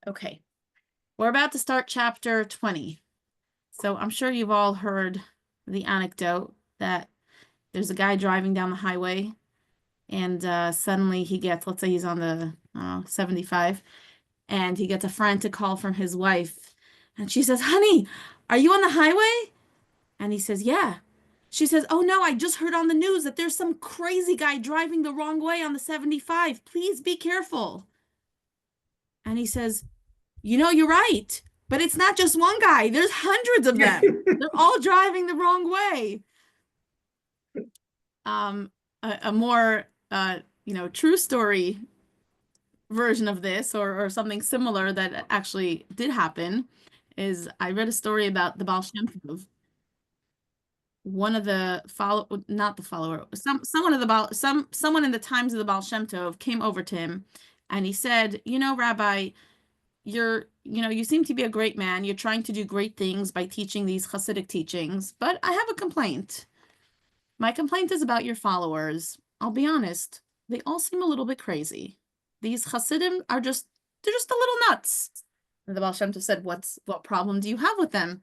Okay, we're about to start chapter 20. So I'm sure you've all heard the anecdote that there's a guy driving down the highway and suddenly he gets, let's say he's on the 75, and he gets a frantic call from his wife. And she says, "Honey, are you on the highway?" And he says, "Yeah." She says, "Oh no, I just heard on the news that there's some crazy guy driving the wrong way on the 75. Please be careful." And he says, "You're right, but it's not just one guy. There's hundreds of them. They're all driving the wrong way." A more, true story version of this, or something similar that actually did happen, is I read a story about the Baal Shem Tov. One of the not the follower, someone of the someone in the times of the Baal Shem Tov came over to him, and he said, "Rabbi, you seem to be a great man. You're trying to do great things by teaching these Hasidic teachings, but I have a complaint. My complaint is about your followers. I'll be honest, they all seem a little bit crazy. These Hasidim they're just a little nuts." And the Baal Shem Tov said, what problem do you have with them?"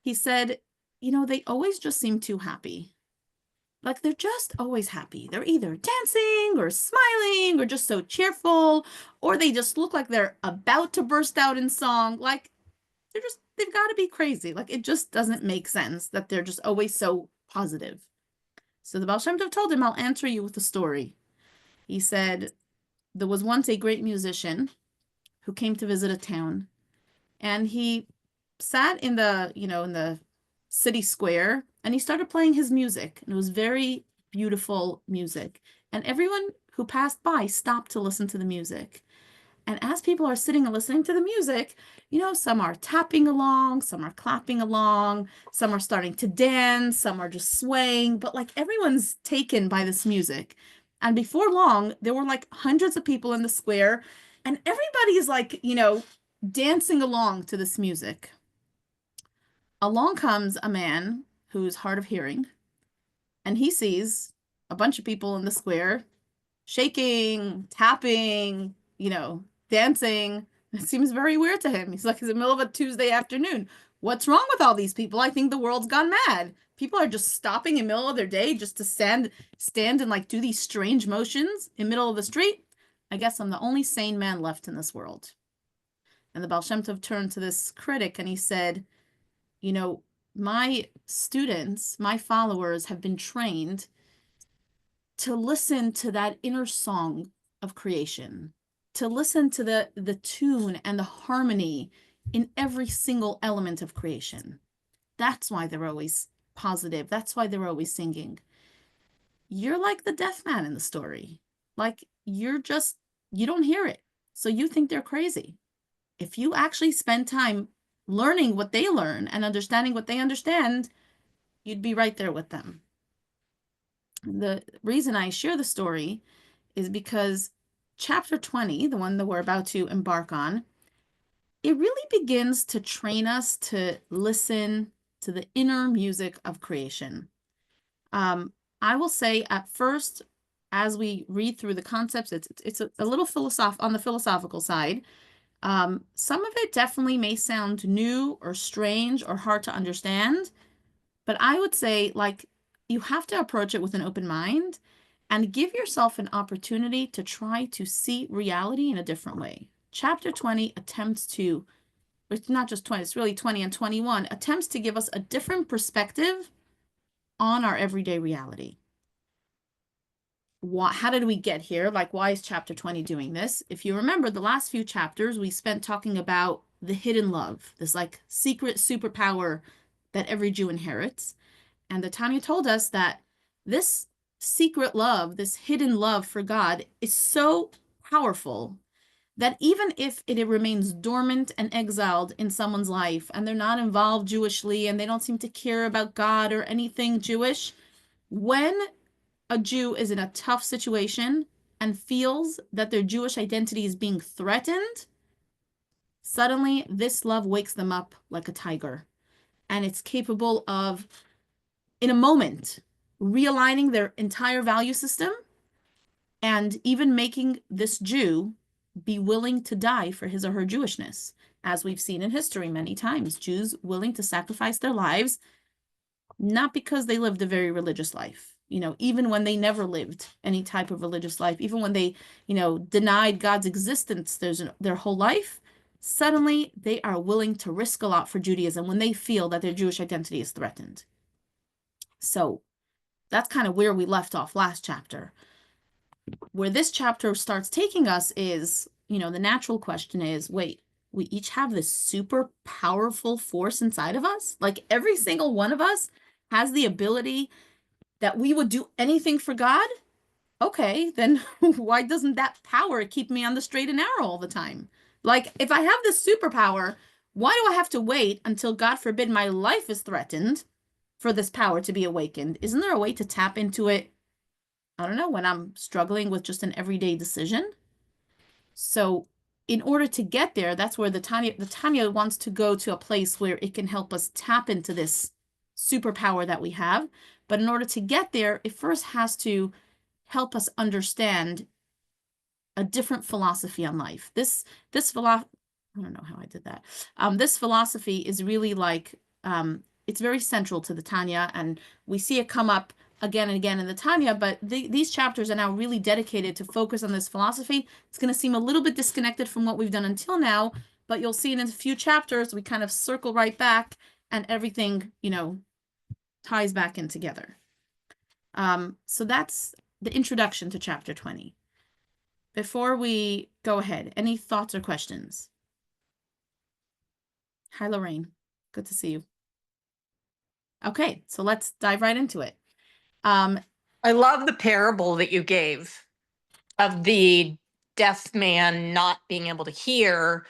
He said, "They always just seem too happy. Like they're just always happy. They're either dancing or smiling or just so cheerful, or they just look like they're about to burst out in song. Like they've got to be crazy. Like it just doesn't make sense that they're just always so positive." So the Baal Shem Tov told him, "I'll answer you with a story." He said, there was once a great musician who came to visit a town, and he sat in the city square, and he started playing his music, and it was very beautiful music, and everyone who passed by stopped to listen to the music. And as people are sitting and listening to the music, some are tapping along, some are clapping along, some are starting to dance, some are just swaying, but like everyone's taken by this music. And before long, there were like hundreds of people in the square, and everybody is like, dancing along to this music. Along comes a man who's hard of hearing, and he sees a bunch of people in the square shaking, tapping, dancing. It seems very weird to him. He's like, it's the middle of a Tuesday afternoon. What's wrong with all these people? I think the world's gone mad. People are just stopping in the middle of their day just to stand and like do these strange motions in the middle of the street. I guess I'm the only sane man left in this world. And the Baal Shem Tov turned to this critic and he said, my students, my followers have been trained to listen to that inner song of creation, to listen to the tune and the harmony in every single element of creation. That's why they're always positive. That's why they're always singing. You're like the deaf man in the story. Like you don't hear it. So you think they're crazy. If you actually spend time learning what they learn and understanding what they understand, you'd be right there with them. The reason I share the story is because chapter 20, the one that we're about to embark on, it really begins to train us to listen to the inner music of creation. I will say at first, as we read through the concepts, it's a little on the philosophical side. Some of it definitely may sound new or strange or hard to understand, but I would say like you have to approach it with an open mind and give yourself an opportunity to try to see reality in a different way. Chapter 20 attempts to, it's not just 20, it's really 20 and 21, attempts to give us a different perspective on our everyday reality. How did we get here? Like, why is chapter 20 doing this? If you remember the last few chapters, we spent talking about the hidden love, this like secret superpower that every Jew inherits. And the Tanya told us that this secret love, this hidden love for God is so powerful that even if it remains dormant and exiled in someone's life and they're not involved Jewishly and they don't seem to care about God or anything Jewish, when a Jew is in a tough situation and feels that their Jewish identity is being threatened, suddenly this love wakes them up like a tiger. And it's capable of, in a moment, realigning their entire value system and even making this Jew be willing to die for his or her Jewishness, as we've seen in history many times. Jews willing to sacrifice their lives, not because they lived a very religious life, even when they never lived any type of religious life, even when they, denied God's existence their whole life, suddenly they are willing to risk a lot for Judaism when they feel that their Jewish identity is threatened. So that's kind of where we left off last chapter. Where this chapter starts taking us is, the natural question is, wait, we each have this super powerful force inside of us? Like every single one of us has the ability that we would do anything for God? Okay, then why doesn't that power keep me on the straight and narrow all the time? Like, if I have this superpower, why do I have to wait until, God forbid, my life is threatened for this power to be awakened? Isn't there a way to tap into it, I don't know, when I'm struggling with just an everyday decision? So in order to get there, that's where the Tanya wants to go to a place where it can help us tap into this superpower that we have. But in order to get there, it first has to help us understand a different philosophy on life. This philosophy, I don't know how I did that. This philosophy is really like, it's very central to the Tanya, and we see it come up again and again in the Tanya, but these chapters are now really dedicated to focus on this philosophy. It's going to seem a little bit disconnected from what we've done until now, but you'll see in a few chapters, we kind of circle right back and everything, ties back in together. So that's the introduction to chapter 20. Before we go ahead, any thoughts or questions? Hi, Lorraine. Good to see you. Okay, so let's dive right into it. I love the parable that you gave of the deaf man not being able to hear,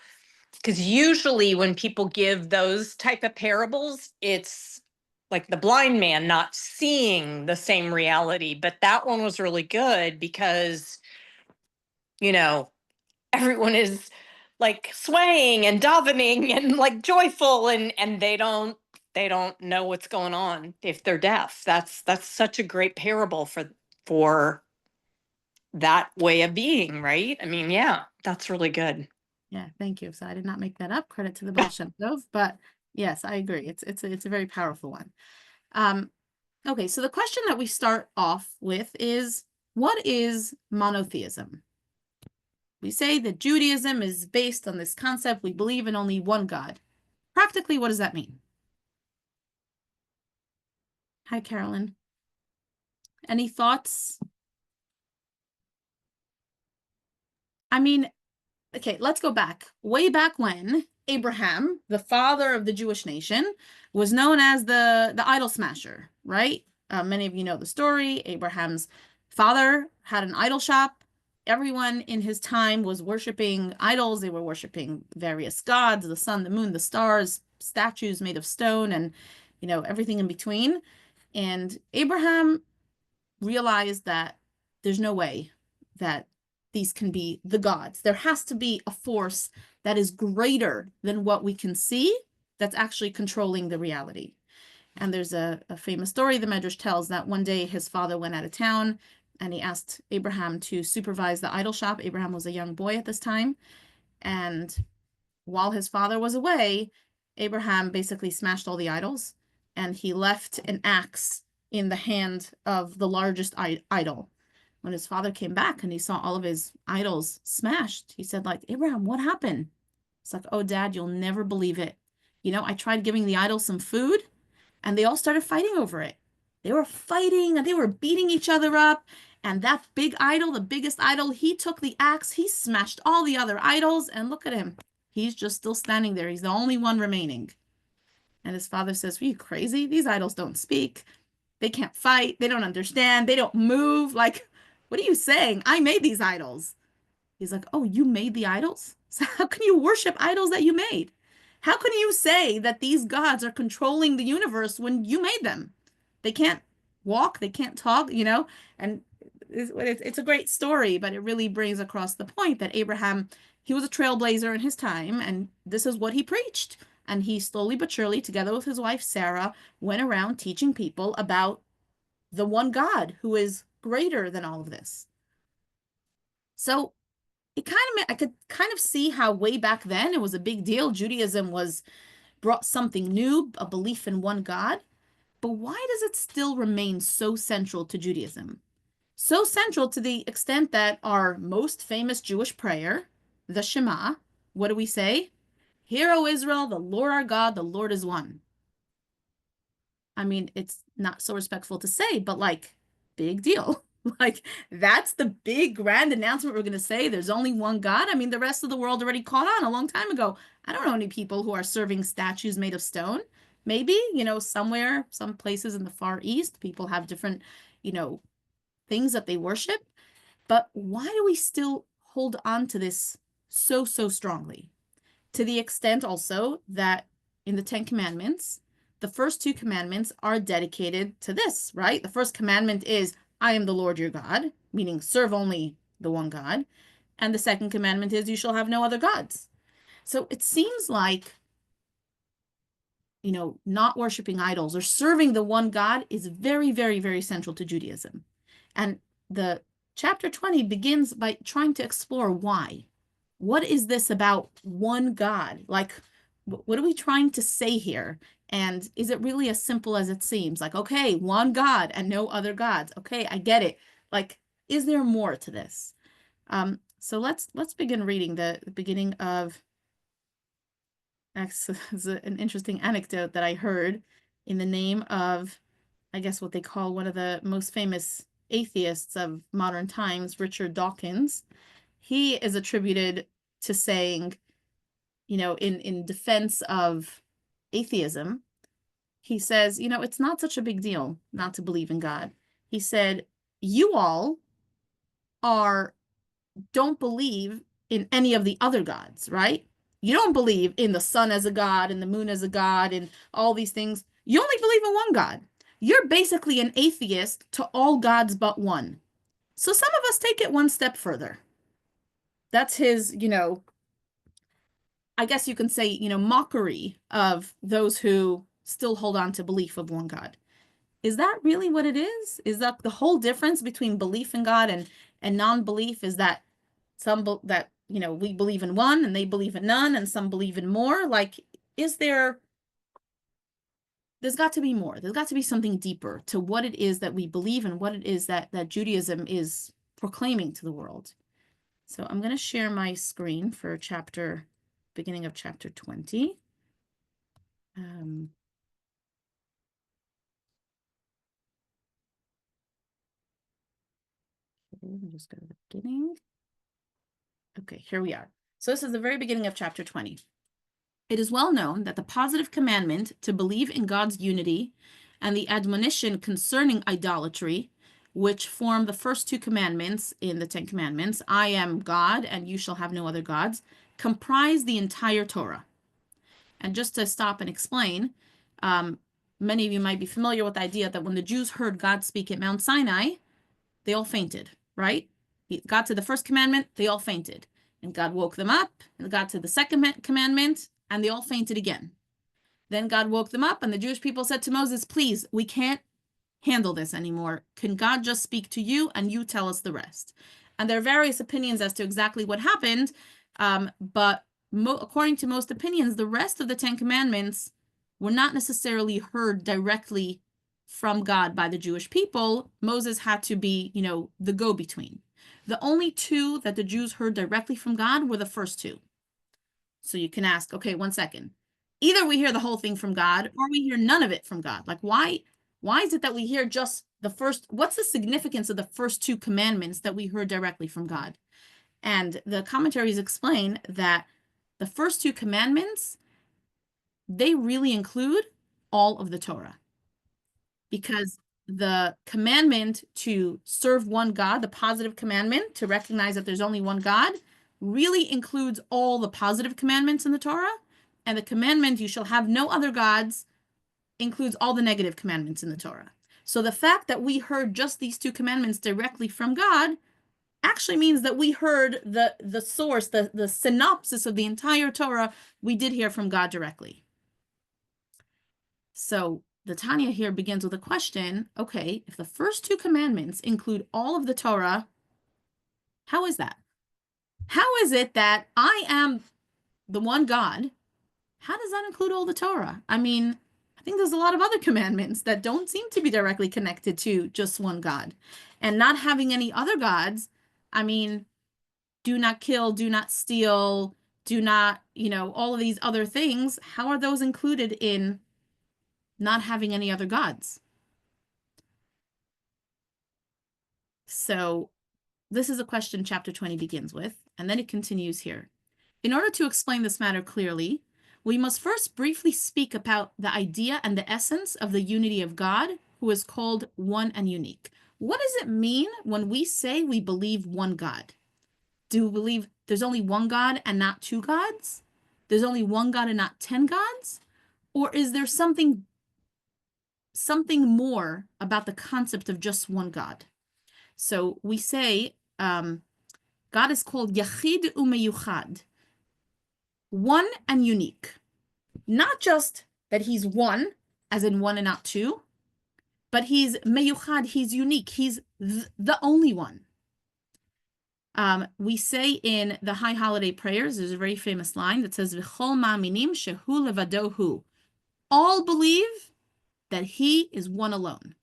because usually when people give those type of parables, it's like the blind man not seeing the same reality. But that one was really good because, everyone is like swaying and davening and like joyful, and they don't know what's going on if they're deaf. That's such a great parable for that way of being, right? I mean, yeah, that's really good. Yeah, thank you. So I did not make that up. Credit to the Baal Shem Tov, but yes, I agree. It's a very powerful one. Okay, so the question that we start off with is, what is monotheism? We say that Judaism is based on this concept. We believe in only one God. Practically, what does that mean? Hi, Carolyn. Any thoughts? I mean, okay, let's go back. Way back when Abraham, the father of the Jewish nation, was known as the idol smasher, right? Many of you know the story. Abraham's father had an idol shop. Everyone in his time was worshiping idols. They were worshiping various gods, the sun, the moon, the stars, statues made of stone, and everything in between. And Abraham realized that there's no way that these can be the gods. There has to be a force that is greater than what we can see that's actually controlling the reality. And there's a famous story the Medrash tells that one day his father went out of town and he asked Abraham to supervise the idol shop. Abraham was a young boy at this time. And while his father was away, Abraham basically smashed all the idols and he left an axe in the hand of the largest idol. When his father came back and he saw all of his idols smashed, he said, like, Abraham, what happened? It's like, oh, Dad, you'll never believe it. I tried giving the idols some food and they all started fighting over it. They were fighting and they were beating each other up. And that big idol, the biggest idol, he took the axe, he smashed all the other idols, and look at him. He's just still standing there. He's the only one remaining. And his father says, are you crazy? These idols don't speak. They can't fight. They don't understand. They don't move. Like, what are you saying? I made these idols. He's like, oh, you made the idols? So how can you worship idols that you made? How can you say that these gods are controlling the universe when you made them? They can't walk, they can't talk, and it's a great story, but it really brings across the point that Abraham, he was a trailblazer in his time, and this is what he preached. And he slowly but surely, together with his wife Sarah, went around teaching people about the one God who is greater than all of this. So I could kind of see how way back then it was a big deal. Judaism was brought something new, a belief in one God. But why does it still remain so central to Judaism? So central to the extent that our most famous Jewish prayer, the Shema, what do we say? Hear, O Israel, the Lord our God, the Lord is one. I mean, it's not so respectful to say, but like, big deal. Like, that's the big grand announcement we're going to say. There's only one God. I mean, the rest of the world already caught on a long time ago. I don't know any people who are serving statues made of stone. Maybe, somewhere, some places in the Far East, people have different, things that they worship. But why do we still hold on to this so, so strongly? To the extent also that in the Ten Commandments, the first two commandments are dedicated to this, right? The first commandment is, I am the Lord your God, meaning serve only the one God. And the second commandment is, you shall have no other gods. So it seems like, not worshiping idols or serving the one God is very, very, very central to Judaism. And the chapter 20 begins by trying to explore why. What is this about one God? Like, what are we trying to say here? And is it really as simple as it seems? Like, okay, one God and no other gods. Okay, I get it. Like, is there more to this? So let's begin reading the beginning of. This is an interesting anecdote that I heard in the name of, I guess, what they call one of the most famous atheists of modern times, Richard Dawkins. He is attributed to saying, in defense of atheism, he says, it's not such a big deal not to believe in God. He said, you all are don't believe in any of the other gods, right? You don't believe in the sun as a god and the moon as a god and all these things. You only believe in one God. You're basically an atheist to all gods but one. So some of us take it one step further. That's his, I guess you can say, mockery of those who still hold on to belief of one God. Is that really what it is? Is that the whole difference between belief in God and non-belief is that we believe in one and they believe in none and some believe in more? Like, is there's got to be more. There's got to be something deeper to what it is that we believe and what it is that Judaism is proclaiming to the world. So I'm going to share my screen for beginning of chapter 20. Let me just go to the beginning. Okay, here we are. So this is the very beginning of chapter 20. It is well known that the positive commandment to believe in God's unity and the admonition concerning idolatry, which form the first two commandments in the Ten Commandments, I am God and you shall have no other gods, comprise the entire Torah. And just to stop and explain, many of you might be familiar with the idea that when the Jews heard God speak at Mount Sinai, they all fainted, right? He got to the first commandment, they all fainted. And God woke them up, and got to the second commandment, and they all fainted again. Then God woke them up, and the Jewish people said to Moses, please, we can't handle this anymore. Can God just speak to you and you tell us the rest? And there are various opinions as to exactly what happened, but according to most opinions, the rest of the Ten Commandments were not necessarily heard directly from God by the Jewish people. Moses had to be, the go-between. The only two that the Jews heard directly from God were the first two. So you can ask, okay, 1 second. Either we hear the whole thing from God or we hear none of it from God. Like, why is it that we hear just the first? What's the significance of the first two commandments that we heard directly from God? And the commentaries explain that the first two commandments, they really include all of the Torah. Because the commandment to serve one God, the positive commandment to recognize that there's only one God, really includes all the positive commandments in the Torah. And the commandment, you shall have no other gods, includes all the negative commandments in the Torah. So the fact that we heard just these two commandments directly from God actually means that we heard the source, the synopsis of the entire Torah, we did hear from God directly. So the Tanya here begins with a question. Okay, if the first two commandments include all of the Torah, how is that? How is it that I am the one God? How does that include all the Torah? I mean, I think there's a lot of other commandments that don't seem to be directly connected to just one God. And not having any other gods, I mean, do not kill, do not steal, do not, all of these other things. How are those included in not having any other gods? So this is a question chapter 20 begins with, and then it continues here. In order to explain this matter clearly, we must first briefly speak about the idea and the essence of the unity of God, who is called one and unique. What does it mean when we say we believe one God? Do we believe there's only one God and not two gods? There's only one God and not 10 gods? Or is there something more about the concept of just one God? So we say God is called Yachid Umeyuchad, one and unique. Not just that he's one, as in one and not two, but he's Meyuchad, he's unique, he's the only one. We say in the High Holiday Prayers, there's a very famous line that says, V'chol ma'aminim shehu levadohu. All believe that he is one alone.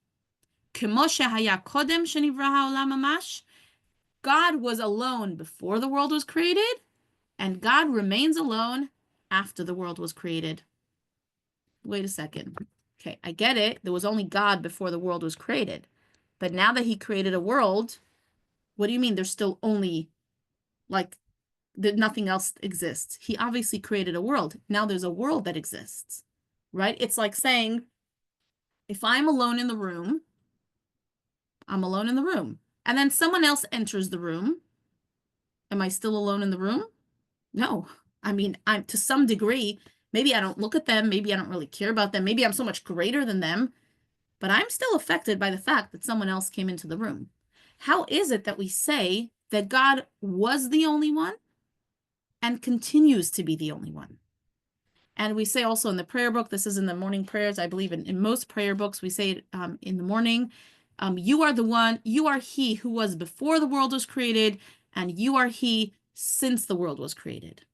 Kemo shehaya kodem shenivra ha'olam mamash. God was alone before the world was created, and God remains alone after the world was created. Wait a second. Okay, I get it. There was only God before the world was created. But now that he created a world, what do you mean there's still only, like, that nothing else exists? He obviously created a world. Now there's a world that exists, right? It's like saying, if I'm alone in the room, I'm alone in the room. And then someone else enters the room. Am I still alone in the room? No. I mean, I'm to some degree, maybe I don't look at them. Maybe I don't really care about them. Maybe I'm so much greater than them, but I'm still affected by the fact that someone else came into the room. How is it that we say that God was the only one and continues to be the only one? And we say also in the prayer book, this is in the morning prayers, I believe in most prayer books, we say it in the morning, you are the one, you are he who was before the world was created, and you are he since the world was created.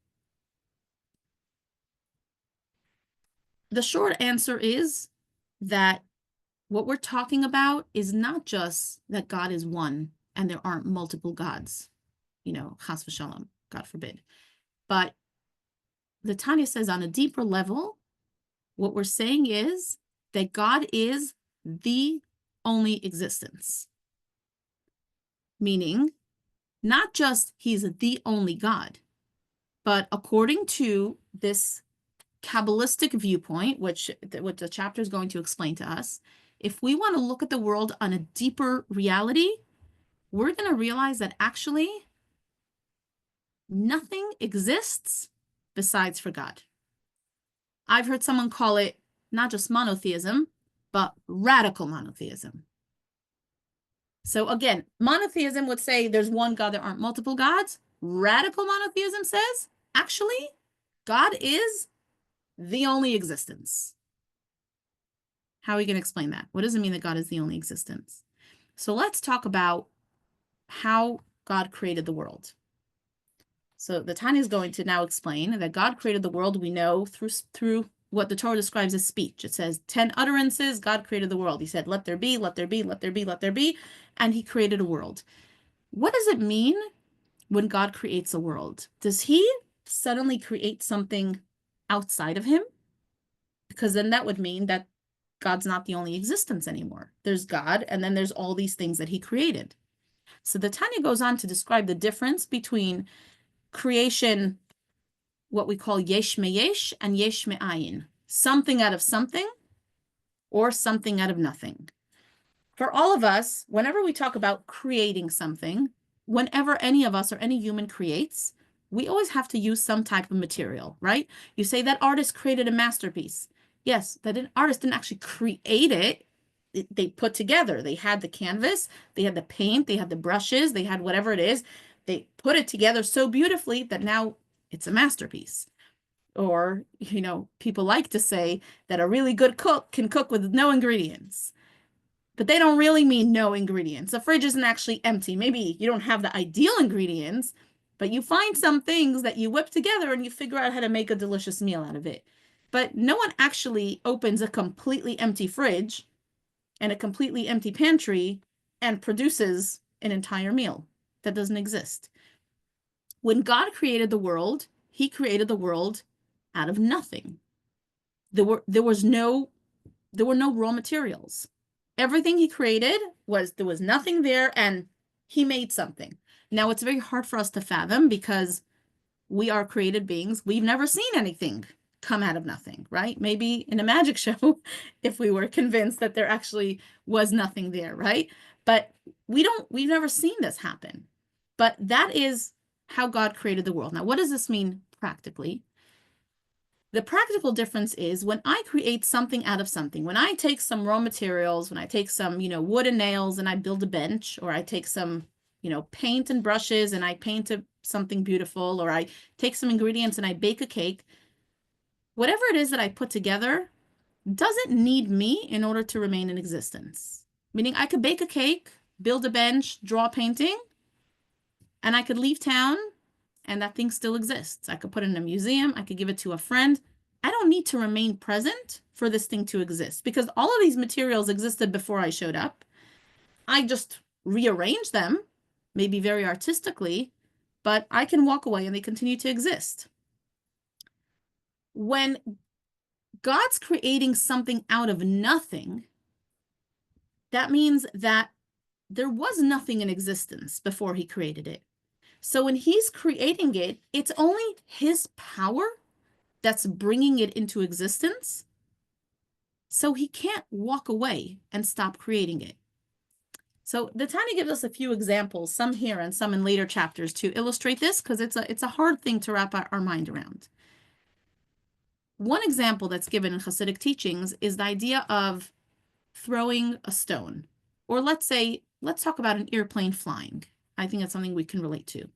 The short answer is that what we're talking about is not just that God is one and there aren't multiple gods, chas v'shalom, God forbid. But the Tanya says on a deeper level, what we're saying is that God is the only existence. Meaning, not just he's the only God, but according to this Kabbalistic viewpoint, which the chapter is going to explain to us, if we want to look at the world on a deeper reality, we're going to realize that actually nothing exists besides for God. I've heard someone call it not just monotheism, but radical monotheism. So again, monotheism would say there's one God, there aren't multiple gods. Radical monotheism says, actually, God is the only existence. How are we going to explain that? What does it mean that God is the only existence? So let's talk about how God created the world. So the Tanya is going to now explain that God created the world, we know, through what the Torah describes as speech. It says 10 utterances, God created the world. He said, let there be, let there be, let there be, let there be, and he created a world. What does it mean when God creates a world? Does he suddenly create something outside of him? Because then that would mean that God's not the only existence anymore. There's God, and then there's all these things that he created. So the Tanya goes on to describe the difference between creation, what we call yesh meyesh and yesh me'ayin, something out of something or something out of nothing. For all of us, whenever we talk about creating something, whenever any of us or any human creates, we always have to use some type of material, right? You say that artist created a masterpiece. Yes, that artist didn't actually create it. They put together. They had the canvas, they had the paint, they had the brushes, they had whatever it is. They put it together so beautifully that now it's a masterpiece. Or, people like to say that a really good cook can cook with no ingredients. But they don't really mean no ingredients. The fridge isn't actually empty. Maybe you don't have the ideal ingredients, But you find some things that you whip together and you figure out how to make a delicious meal out of it. But no one actually opens a completely empty fridge and a completely empty pantry and produces an entire meal. That doesn't exist. When God created the world, he created the world out of nothing. There were no raw materials. Everything he created there was nothing there, and he made something. Now it's very hard for us to fathom because we are created beings. We've never seen anything come out of nothing, right? Maybe in a magic show, if we were convinced that there actually was nothing there, right? But we've never seen this happen. But that is how God created the world. Now, what does this mean practically? The practical difference is when I create something out of something, when I take some raw materials, when I take some, wood and nails and I build a bench, or I take some, paint and brushes and I paint something beautiful, or I take some ingredients and I bake a cake, whatever it is that I put together doesn't need me in order to remain in existence. Meaning I could bake a cake, build a bench, draw a painting, and I could leave town and that thing still exists. I could put it in a museum. I could give it to a friend. I don't need to remain present for this thing to exist because all of these materials existed before I showed up. I just rearranged them, maybe very artistically, but I can walk away and they continue to exist. When God's creating something out of nothing, that means that there was nothing in existence before he created it. So when he's creating it, it's only his power that's bringing it into existence. So he can't walk away and stop creating it. So the Tanya gives us a few examples, some here and some in later chapters, to illustrate this because it's a hard thing to wrap our mind around. One example that's given in Hasidic teachings is the idea of throwing a stone. Or let's talk about an airplane flying. I think that's something we can relate to.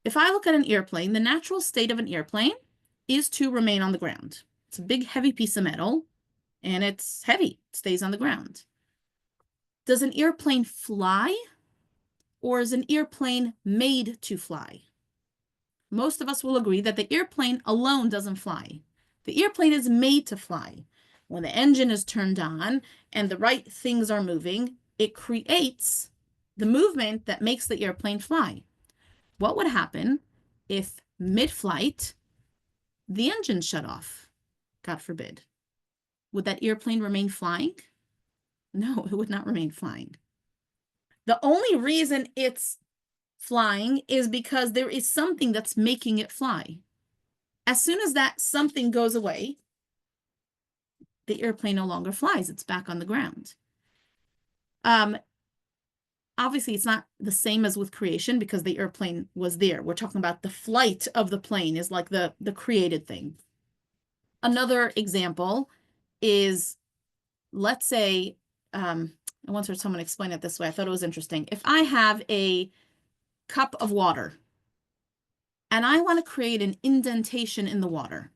If I look at an airplane, the natural state of an airplane is to remain on the ground. It's a big, heavy piece of metal, and it's heavy. It stays on the ground. Does an airplane fly, or is an airplane made to fly? Most of us will agree that the airplane alone doesn't fly. The airplane is made to fly. When the engine is turned on and the right things are moving, it creates the movement that makes the airplane fly. What would happen if mid-flight the engine shut off? God forbid. Would that airplane remain flying? No, it would not remain flying. The only reason it's flying is because there is something that's making it fly. As soon as that something goes away, the airplane no longer flies. It's back on the ground. Obviously, it's not the same as with creation because the airplane was there. We're talking about the flight of the plane is like the created thing. Another example is, let's say, I once heard someone explain it this way. I thought it was interesting. If I have a cup of water and I want to create an indentation in the water,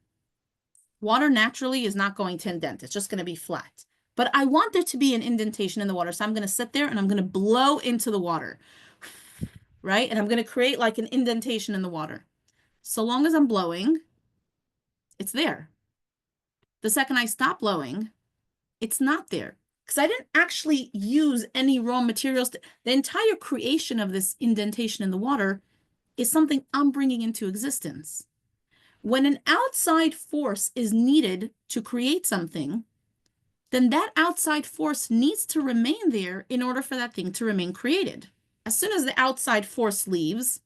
water naturally is not going to indent. It's just going to be flat. But I want there to be an indentation in the water. So I'm going to sit there and I'm going to blow into the water, right? And I'm going to create like an indentation in the water. So long as I'm blowing, it's there. The second I stop blowing, it's not there because I didn't actually use any raw materials. The entire creation of this indentation in the water is something I'm bringing into existence. When an outside force is needed to create something, then that outside force needs to remain there in order for that thing to remain created. As soon as the outside force leaves,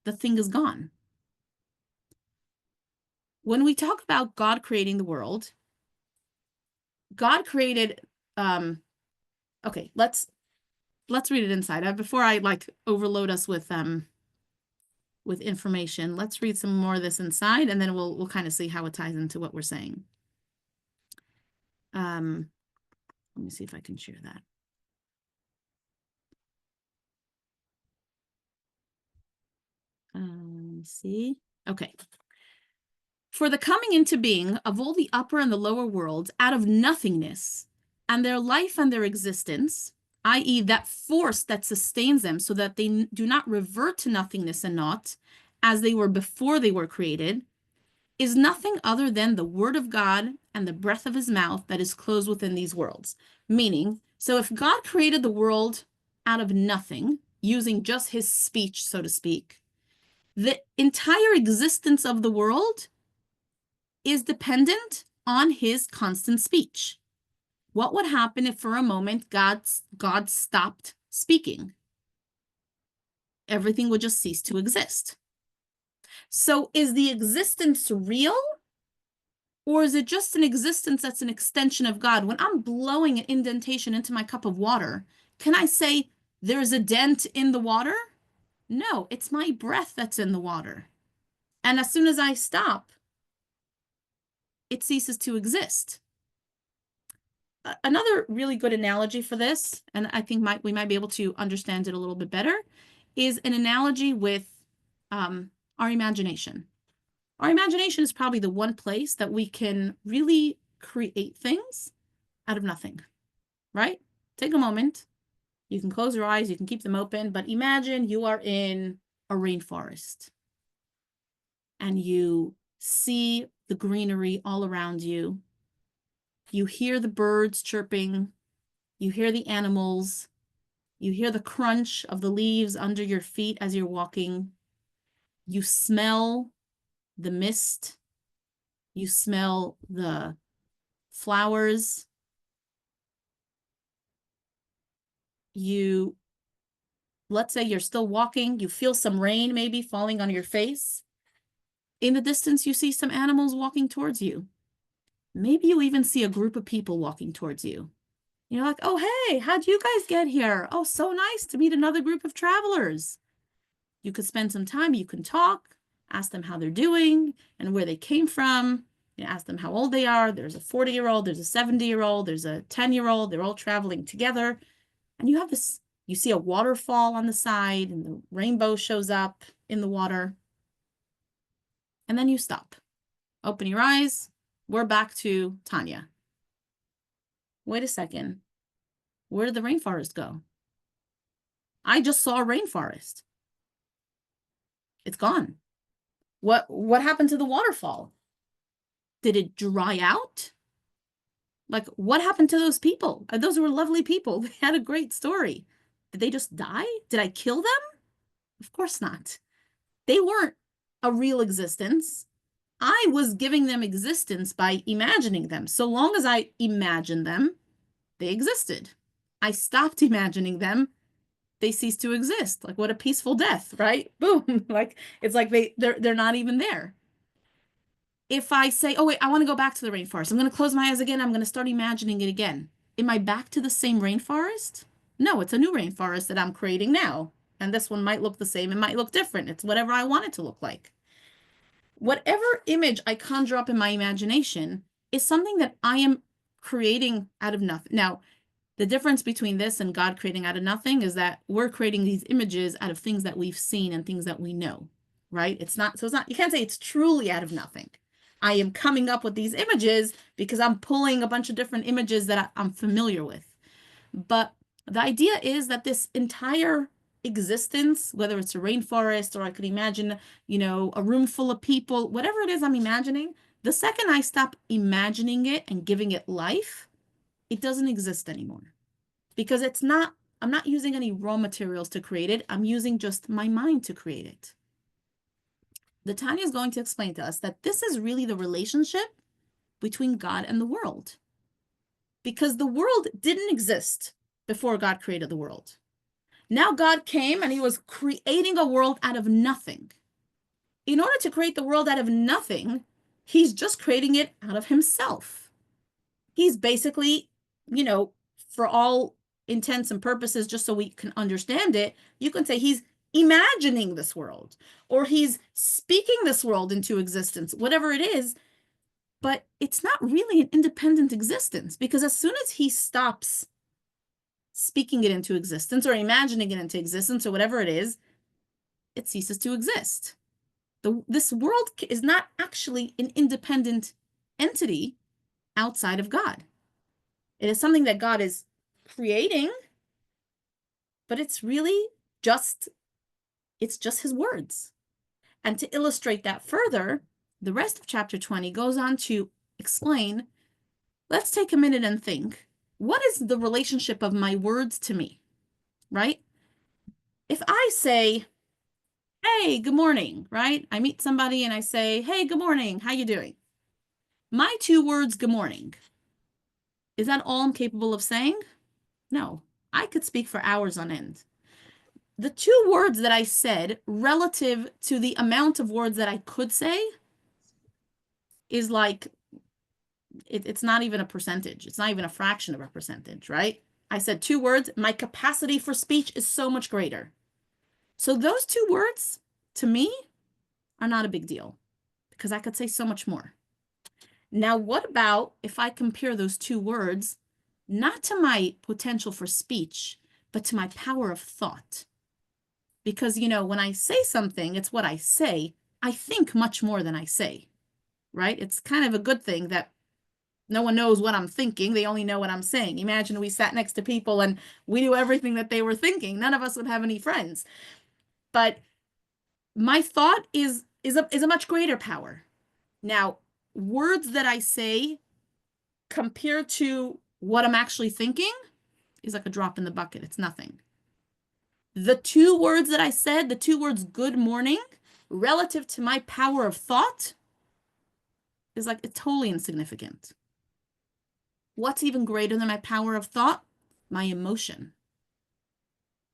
the thing is gone. When we talk about God creating the world, God created, okay, let's read it inside. Before I overload us with information, let's read some more of this inside, and then we'll kind of see how it ties into what we're saying. Let me see if I can share that. See, okay. For the coming into being of all the upper and the lower worlds out of nothingness, and their life and their existence, i.e., that force that sustains them so that they do not revert to nothingness and naught as they were before they were created, is nothing other than the word of God and the breath of his mouth that is closed within these worlds. Meaning, so if God created the world out of nothing, using just his speech, so to speak, the entire existence of the world is dependent on his constant speech. What would happen if for a moment God stopped speaking? Everything would just cease to exist. So is the existence real? Or is it just an existence that's an extension of God? When I'm blowing an indentation into my cup of water, can I say there's a dent in the water? No, it's my breath that's in the water. And as soon as I stop, it ceases to exist. Another really good analogy for this, and I think we might be able to understand it a little bit better, is an analogy with our imagination. Our imagination is probably the one place that we can really create things out of nothing, right? Take a moment. You can close your eyes, you can keep them open, but imagine you are in a rainforest and you see the greenery all around you. You hear the birds chirping, you hear the animals, you hear the crunch of the leaves under your feet as you're walking. You smell the mist, you smell the flowers. You, let's say you're still walking, you feel some rain maybe falling on your face. In the distance, you see some animals walking towards you. Maybe you even see a group of people walking towards you. You're like, oh, hey, how'd you guys get here? Oh, so nice to meet another group of travelers. You could spend some time, you can talk, ask them how they're doing and where they came from. You ask them how old they are. There's a 40-year-old, there's a 70-year-old, there's a 10-year-old. They're all traveling together. And you have this, you see a waterfall on the side and the rainbow shows up in the water. And then you stop. Open your eyes. We're back to Tanya. Wait a second. Where did the rainforest go? I just saw a rainforest. It's gone. What happened to the waterfall? Did it dry out? Like, what happened to those people? Those were lovely people. They had a great story. Did they just die? Did I kill them? Of course not. They weren't a real existence. I was giving them existence by imagining them. So long as I imagined them, they existed. I stopped imagining them, they cease to exist. Like, what a peaceful death, right? Boom. Like, it's like they're not even there. If I say, oh wait, I want to go back to the rainforest, I'm going to close my eyes again, I'm going to start imagining it again. Am I back to the same rainforest? No, it's a new rainforest that I'm creating now. And this one might look the same, it might look different. It's whatever I want it to look like. Whatever image I conjure up in my imagination is something that I am creating out of nothing. Now, the difference between this and God creating out of nothing is that we're creating these images out of things that we've seen and things that we know, right? It's not, you can't say it's truly out of nothing. I am coming up with these images because I'm pulling a bunch of different images that I'm familiar with. But the idea is that this entire existence, whether it's a rainforest or I could imagine, a room full of people, whatever it is I'm imagining, the second I stop imagining it and giving it life, it doesn't exist anymore. Because I'm not using any raw materials to create it. I'm using just my mind to create it. The Tanya is going to explain to us that this is really the relationship between God and the world. Because the world didn't exist before God created the world. Now God came and he was creating a world out of nothing. In order to create the world out of nothing, he's just creating it out of himself. He's basically, for all intents and purposes, just so we can understand it, you can say he's imagining this world or he's speaking this world into existence, whatever it is. But it's not really an independent existence because as soon as he stops speaking it into existence or imagining it into existence or whatever it is, it ceases to exist. This world is not actually an independent entity outside of God. It is something that God is creating, but it's really just, it's just his words. And to illustrate that further, the rest of chapter 20 goes on to explain, let's take a minute and think, what is the relationship of my words to me, right? If I say, hey, good morning, right? I meet somebody and I say, hey, good morning, how you doing? My two words, good morning, is that all I'm capable of saying? No, I could speak for hours on end. The two words that I said relative to the amount of words that I could say is like, it's not even a percentage. It's not even a fraction of a percentage, right? I said two words. My capacity for speech is so much greater. So those two words to me are not a big deal because I could say so much more. Now, what about if I compare those two words not to my potential for speech, but to my power of thought? Because, when I say something, it's what I say. I think much more than I say, right? It's kind of a good thing that no one knows what I'm thinking. They only know what I'm saying. Imagine we sat next to people and we knew everything that they were thinking. None of us would have any friends. But my thought is a much greater power. Now, words that I say compared to what I'm actually thinking is like a drop in the bucket. It's nothing. The two words that I said, the two words good morning, relative to my power of thought, is like it's totally insignificant. What's even greater than my power of thought? My emotion,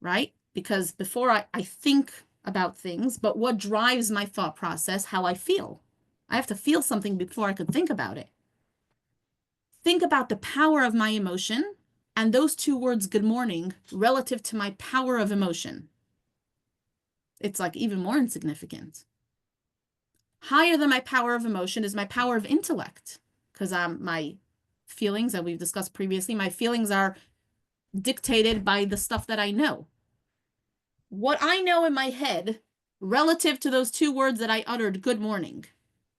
right? Because before I think about things, but what drives my thought process? How I feel. I have to feel something before I could think about it. Think about the power of my emotion and those two words, good morning, relative to my power of emotion. It's like even more insignificant. Higher than my power of emotion is my power of intellect, because my feelings that we've discussed previously, my feelings are dictated by the stuff that I know. What I know in my head relative to those two words that I uttered, good morning,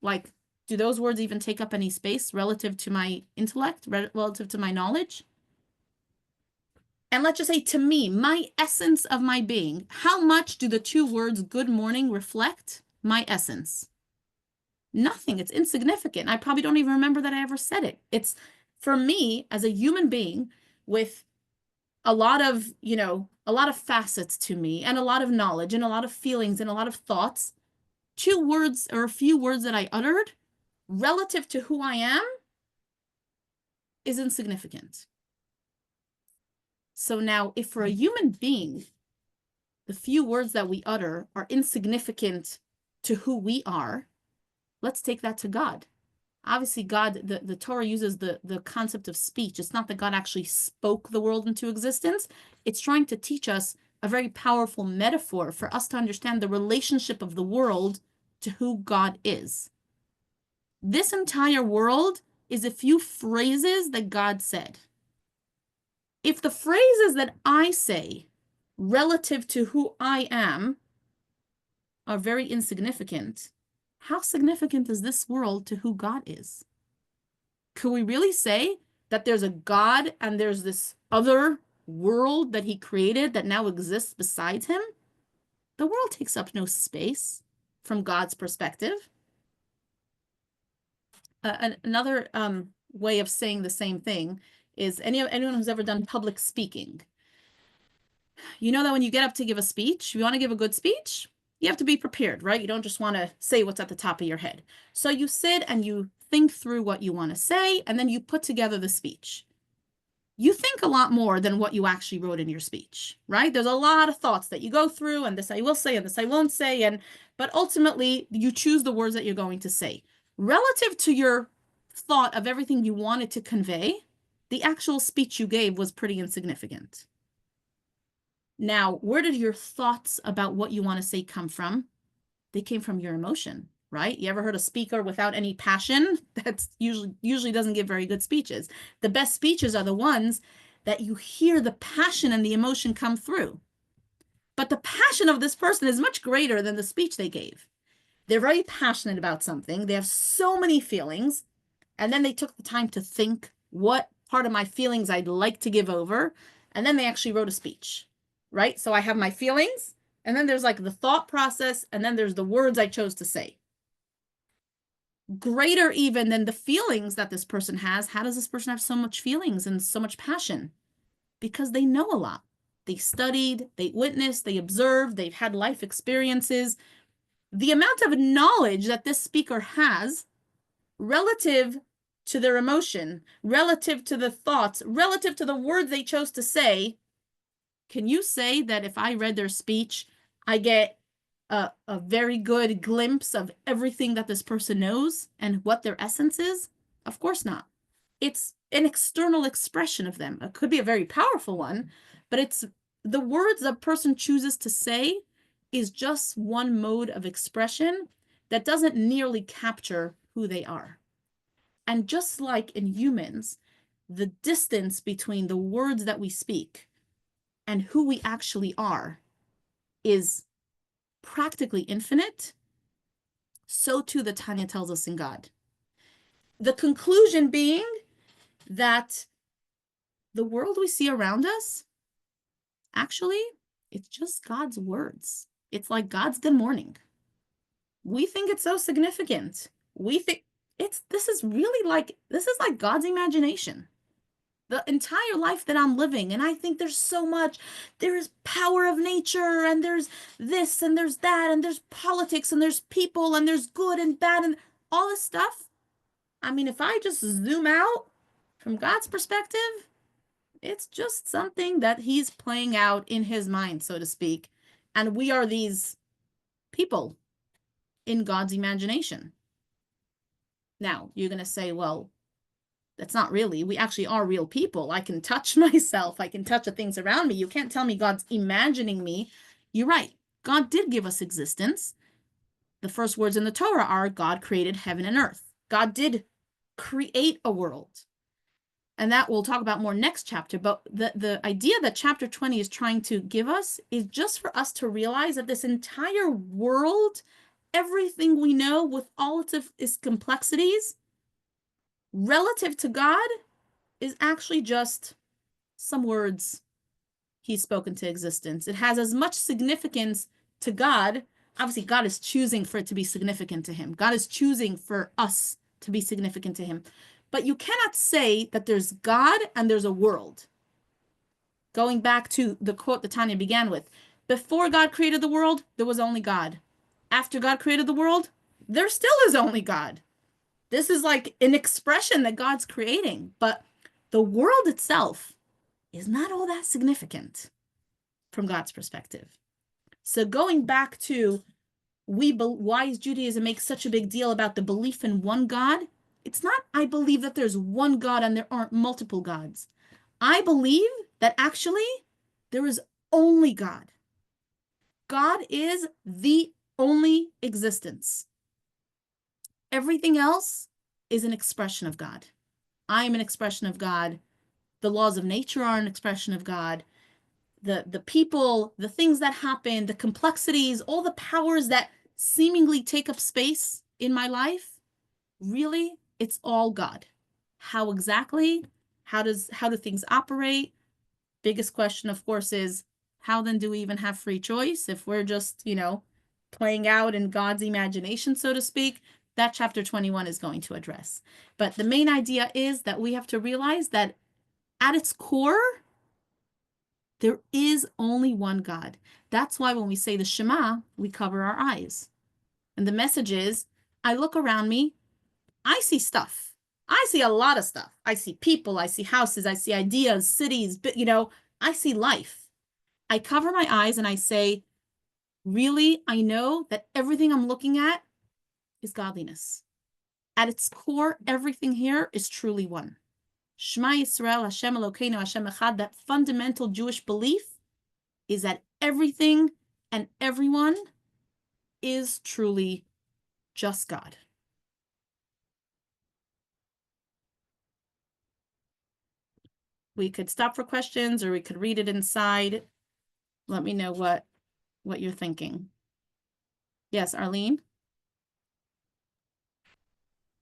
like, do those words even take up any space relative to my intellect, relative to my knowledge? And let's just say to me, my essence of my being, how much do the two words good morning reflect my essence? Nothing. It's insignificant. I probably don't even remember that I ever said it. It's for me as a human being with a lot of, a lot of facets to me and a lot of knowledge and a lot of feelings and a lot of thoughts. Two words or a few words that I uttered relative to who I am is insignificant. So now, if for a human being, the few words that we utter are insignificant to who we are, let's take that to God. Obviously, God, the Torah uses the concept of speech. It's not that God actually spoke the world into existence. It's trying to teach us a very powerful metaphor for us to understand the relationship of the world to who God is. This entire world is a few phrases that God said. If the phrases that I say relative to who I am are very insignificant, how significant is this world to who God is? Could we really say that there's a God and there's this other world that he created that now exists besides him? The world takes up no space from God's perspective. Another way of saying the same thing is anyone who's ever done public speaking. You know that when you get up to give a speech, you want to give a good speech, you have to be prepared, right? You don't just want to say what's at the top of your head. So you sit and you think through what you want to say, and then you put together the speech. You think a lot more than what you actually wrote in your speech, right? There's a lot of thoughts that you go through, and this I will say, and this I won't say, but ultimately you choose the words that you're going to say. Relative to your thought of everything you wanted to convey, the actual speech you gave was pretty insignificant. Now, where did your thoughts about what you want to say come from? They came from your emotion, right? You ever heard a speaker without any passion? That's usually doesn't give very good speeches. The best speeches are the ones that you hear the passion and the emotion come through. But the passion of this person is much greater than the speech they gave. They're very passionate about something. They have so many feelings, and then they took the time to think what part of my feelings I'd like to give over, and then they actually wrote a speech. right? So I have my feelings, and then there's like the thought process, and then there's the words I chose to say. Greater even than the feelings that this person has. How does this person have so much feelings and so much passion? Because they know a lot. They studied, they witnessed, they observed, they've had life experiences. The amount of knowledge that this speaker has relative to their emotion, relative to the thoughts, relative to the words they chose to say, can you say that if I read their speech, I get a very good glimpse of everything that this person knows and what their essence is? Of course not. It's an external expression of them. It could be a very powerful one, but it's the words a person chooses to say is just one mode of expression that doesn't nearly capture who they are. And just like in humans, the distance between the words that we speak and who we actually are is practically infinite. So too the Tanya tells us in God. The conclusion being that the world we see around us, actually, it's just God's words. It's like God's good morning. We think it's so significant. We think this is like God's imagination. The entire life that I'm living. And I think there's so much. There's power of nature, and there's this, and there's that, and there's politics, and there's people, and there's good and bad, and all this stuff. I mean, if I just zoom out from God's perspective, it's just something that he's playing out in his mind, so to speak. And we are these people in God's imagination. Now, you're going to say, well, that's not really. We actually are real people. I can touch myself. I can touch the things around me. You can't tell me God's imagining me. You're right. God did give us existence. The first words in the Torah are God created heaven and earth. God did create a world. And that we'll talk about more next chapter. But the idea that chapter 20 is trying to give us is just for us to realize that this entire world, everything we know with all its complexities, relative to God, is actually just some words he's spoken to existence. It has as much significance to God. Obviously, God is choosing for it to be significant to him. God is choosing for us to be significant to him. But you cannot say that there's God and there's a world. Going back to the quote that Tanya began with, before God created the world, there was only God. After God created the world, there still is only God. This is like an expression that God's creating, but the world itself is not all that significant from God's perspective. So going back to why is Judaism make such a big deal about the belief in one God? It's not, I believe that there's one God and there aren't multiple gods. I believe that actually there is only God. God is the only existence. Everything else is an expression of God. I am an expression of God. The laws of nature are an expression of God. The people, the things that happen, the complexities, all the powers that seemingly take up space in my life, really, it's all God. How exactly? How do things operate? Biggest question, of course, is how then do we even have free choice if we're just, playing out in God's imagination, so to speak? That chapter 21 is going to address. But the main idea is that we have to realize that at its core, there is only one God. That's why when we say the Shema, we cover our eyes. And the message is, I look around me, I see stuff. I see a lot of stuff. I see people, I see houses, I see ideas, cities, but I see life. I cover my eyes and I say, really, I know that everything I'm looking at is godliness. At its core, everything here is truly one. Shema Yisrael, Hashem Elokeinu, Hashem Echad, that fundamental Jewish belief is that everything and everyone is truly just God. We could stop for questions or we could read it inside. Let me know what you're thinking. Yes, Arlene?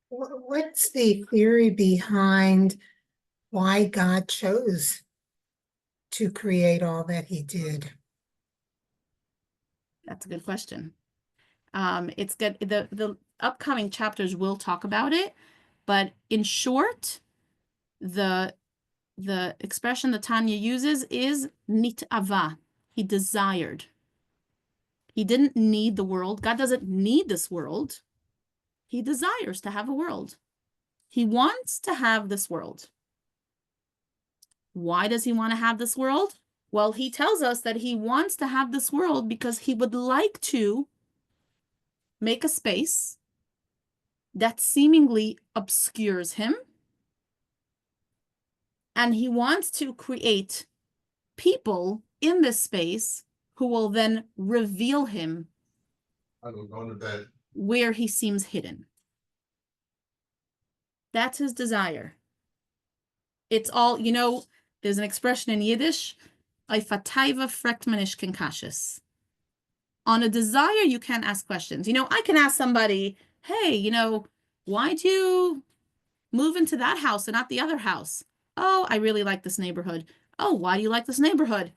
What's the theory behind why God chose to create all that he did? That's a good question. It's good. The upcoming chapters will talk about it, but in short, the the expression that Tanya uses is nit'ava. He desired. He didn't need the world. God doesn't need this world. He desires to have a world. He wants to have this world. Why does he want to have this world? Well, he tells us that he wants to have this world because he would like to make a space that seemingly obscures him. And he wants to create people in this space who will then reveal him where he seems hidden. That's his desire. It's all, there's an expression in Yiddish, Eifataiva frektmanish kinkashis. On a desire, you can't ask questions. I can ask somebody, hey, why'd you move into that house and not the other house? Oh, I really like this neighborhood. Oh, why do you like this neighborhood?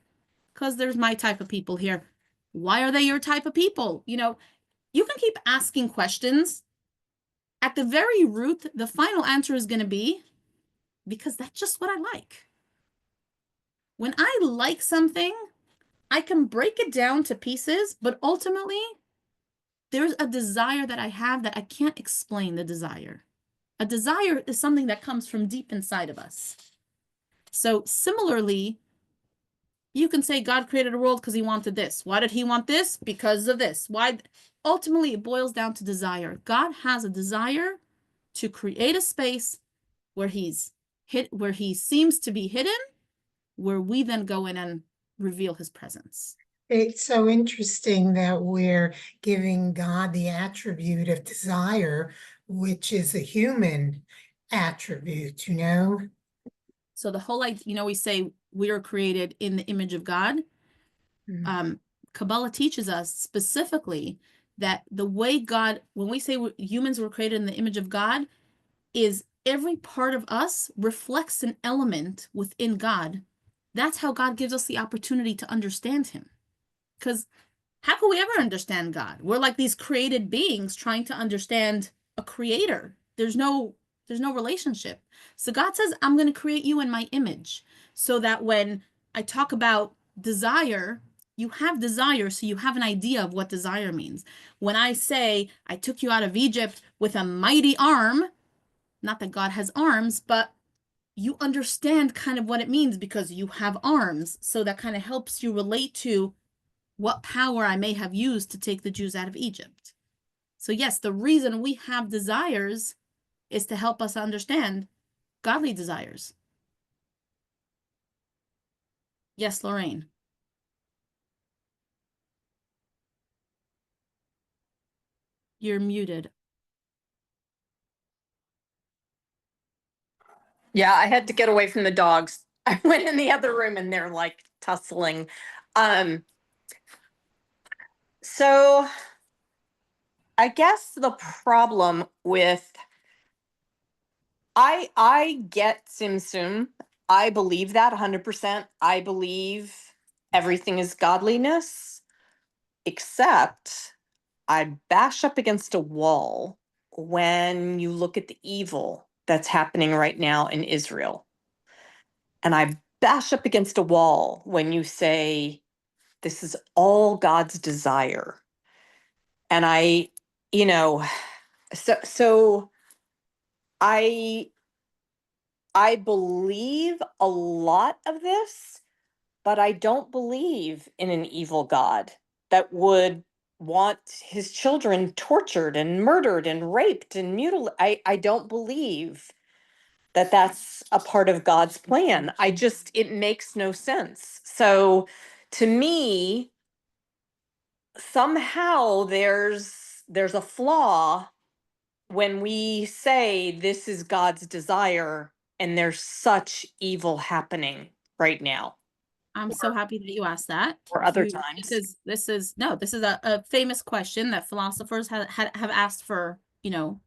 Because there's my type of people here. Why are they your type of people? You can keep asking questions. At the very root, the final answer is going to be, because that's just what I like. When I like something, I can break it down to pieces, but ultimately, there's a desire that I have that I can't explain the desire. A desire is something that comes from deep inside of us. So similarly, you can say God created a world because he wanted this. Why did he want this? Because of this. Why? Ultimately, it boils down to desire. God has a desire to create a space where where he seems to be hidden, where we then go in and reveal his presence. It's so interesting that we're giving God the attribute of desire, which is a human attribute, So the whole idea, we say we are created in the image of God. Kabbalah teaches us specifically that the way God, when we say humans were created in the image of God, is every part of us reflects an element within God. That's how God gives us the opportunity to understand him. Because how can we ever understand God? We're like these created beings trying to understand a creator. There's no relationship. So God says, I'm going to create you in my image so that when I talk about desire, you have desire, so you have an idea of what desire means. When I say I took you out of Egypt with a mighty arm, not that God has arms, but you understand kind of what it means because you have arms. So that kind of helps you relate to what power I may have used to take the Jews out of Egypt. So yes, the reason we have desires is to help us understand godly desires. Yes, Lorraine. You're muted. Yeah, I had to get away from the dogs. I went in the other room and they're like tussling. So I guess the problem with I get Tzimtzum. I believe that 100%. I believe everything is godliness, except I bash up against a wall when you look at the evil that's happening right now in Israel. And I bash up against a wall when you say this is all God's desire. And you know, so I I believe a lot of this, but I don't believe in an evil God that would want his children tortured and murdered and raped and mutilated. I don't believe that that's a part of God's plan. It makes no sense. So to me, somehow there's a flaw when we say this is God's desire and there's such evil happening right now I'm so happy that you asked that. or other times. This is a famous question that philosophers have asked for,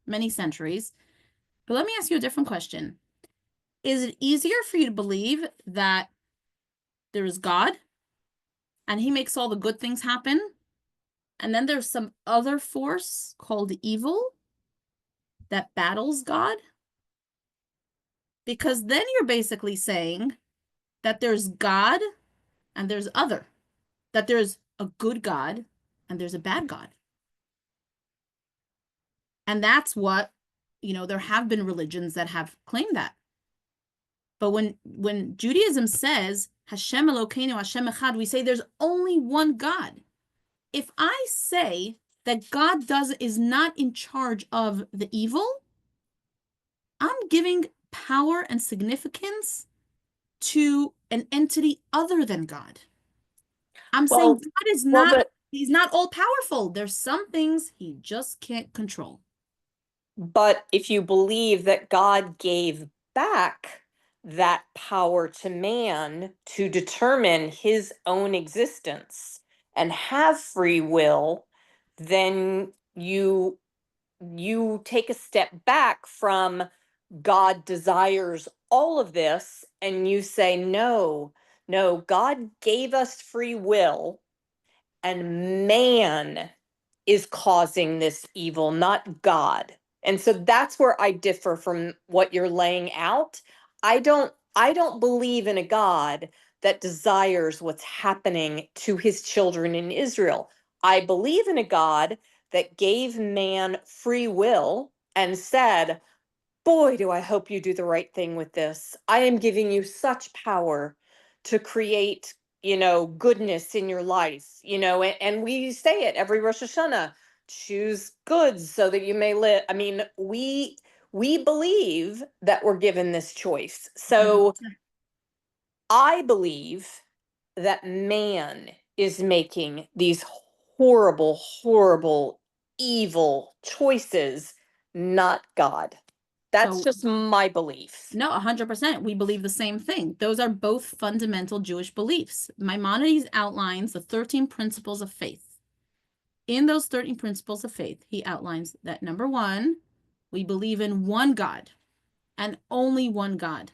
many centuries. But let me ask you a different question. Is it easier for you to believe that there is God and he makes all the good things happen? and then there's some other force called evil that battles God. Because then you're basically saying that there's God and there's other, that there's a good God and there's a bad God. And that's what, there have been religions that have claimed that. But when Judaism says Hashem Elokeinu, Hashem Echad, we say there's only one God. If I say that God is not in charge of the evil, I'm giving power and significance to an entity other than God. I'm saying God is not, he's not all powerful. There's some things he just can't control. But if you believe that God gave back that power to man to determine his own existence and have free will, then you take a step back from God desires all of this and you say, no, God gave us free will and man is causing this evil, not God. And so that's where I differ from what you're laying out. I don't believe in a God that desires what's happening to his children in Israel. I believe in a God that gave man free will and said, boy, do I hope you do the right thing with this. I am giving you such power to create, goodness in your life, and we say it every Rosh Hashanah, choose goods so that you may live. I mean, we believe that we're given this choice. So I believe that man is making these horrible, horrible, evil choices, not God. That's just my belief. No, 100%. We believe the same thing. Those are both fundamental Jewish beliefs. Maimonides outlines the 13 principles of faith. In those 13 principles of faith, he outlines that number one, we believe in one God and only one God.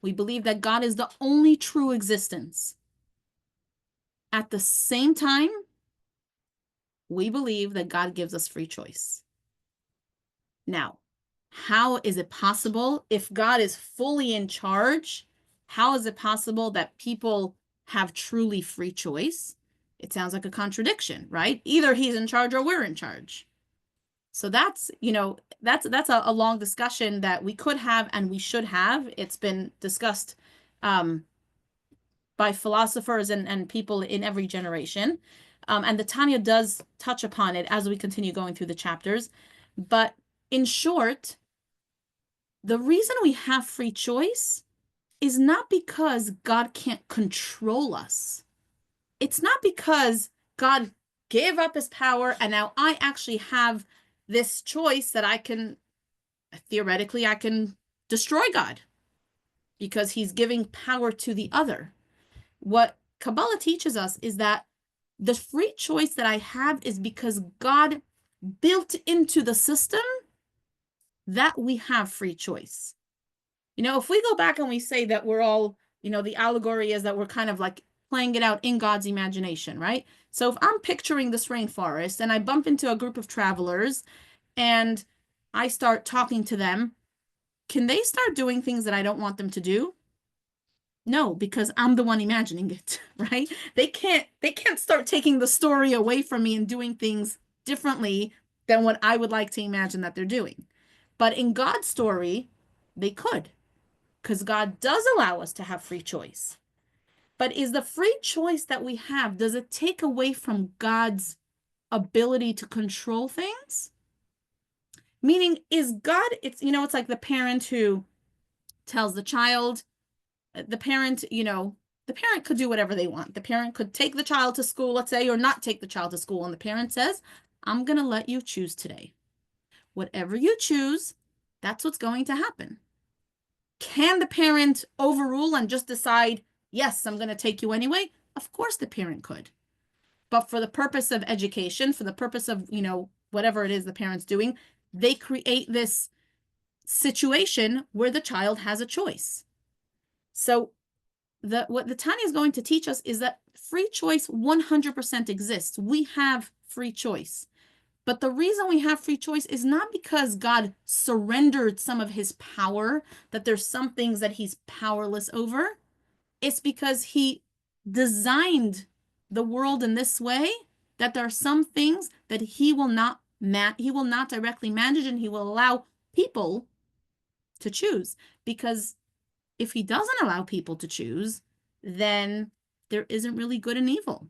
We believe that God is the only true existence. At the same time, we believe that God gives us free choice. Now, how is it possible if God is fully in charge? How is it possible that people have truly free choice? It sounds like a contradiction, right? Either he's in charge or we're in charge. So that's a long discussion that we could have and we should have. It's been discussed by philosophers and people in every generation. And the Tanya does touch upon it as we continue going through the chapters. But in short, the reason we have free choice is not because God can't control us. It's not because God gave up his power and now I actually have this choice that I can destroy God because he's giving power to the other. What Kabbalah teaches us is that the free choice that I have is because God built into the system that we have free choice. If we go back and we say that we're all, the allegory is that we're kind of like playing it out in God's imagination, right? So if I'm picturing this rainforest and I bump into a group of travelers and I start talking to them, can they start doing things that I don't want them to do? No, because I'm the one imagining it, right? They can't start taking the story away from me and doing things differently than what I would like to imagine that they're doing. But in God's story, they could, because God does allow us to have free choice. But is the free choice that we have, does it take away from God's ability to control things? Meaning, is God, it's like the parent who tells the child, the parent could do whatever they want. The parent could take the child to school, let's say, or not take the child to school. And the parent says, I'm going to let you choose today. Whatever you choose, that's what's going to happen. Can the parent overrule and just decide, yes, I'm going to take you anyway? Of course the parent could. But for the purpose of education, for the purpose of, whatever it is the parent's doing, they create this situation where the child has a choice. So what the Tanya is going to teach us is that free choice 100% exists. We have free choice. But the reason we have free choice is not because God surrendered some of his power, that there's some things that he's powerless over. It's because he designed the world in this way that there are some things that he will not directly manage, and he will allow people to choose. Because if he doesn't allow people to choose, then there isn't really good and evil.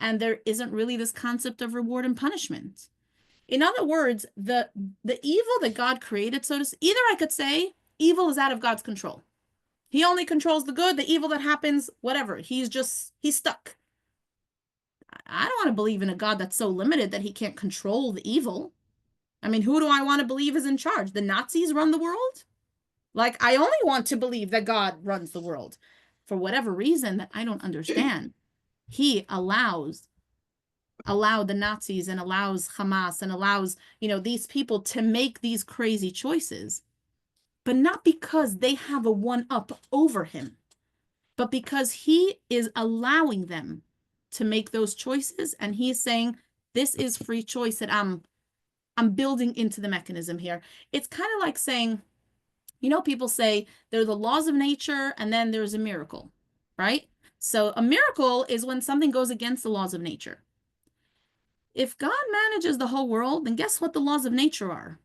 And there isn't really this concept of reward and punishment. In other words, the evil that God created, so to speak, either I could say evil is out of God's control. He only controls the good, the evil that happens, whatever. He's stuck. I don't want to believe in a God that's so limited that he can't control the evil. I mean, who do I want to believe is in charge? The Nazis run the world? Like, I only want to believe that God runs the world. For whatever reason that I don't understand, he allowed the Nazis and allows Hamas and allows, these people to make these crazy choices, but not because they have a one up over him, but because he is allowing them to make those choices. And he's saying, this is free choice that I'm building into the mechanism here. It's kind of like saying, people say there are the laws of nature and then there's a miracle, right? So a miracle is when something goes against the laws of nature. If God manages the whole world, then guess what the laws of nature are?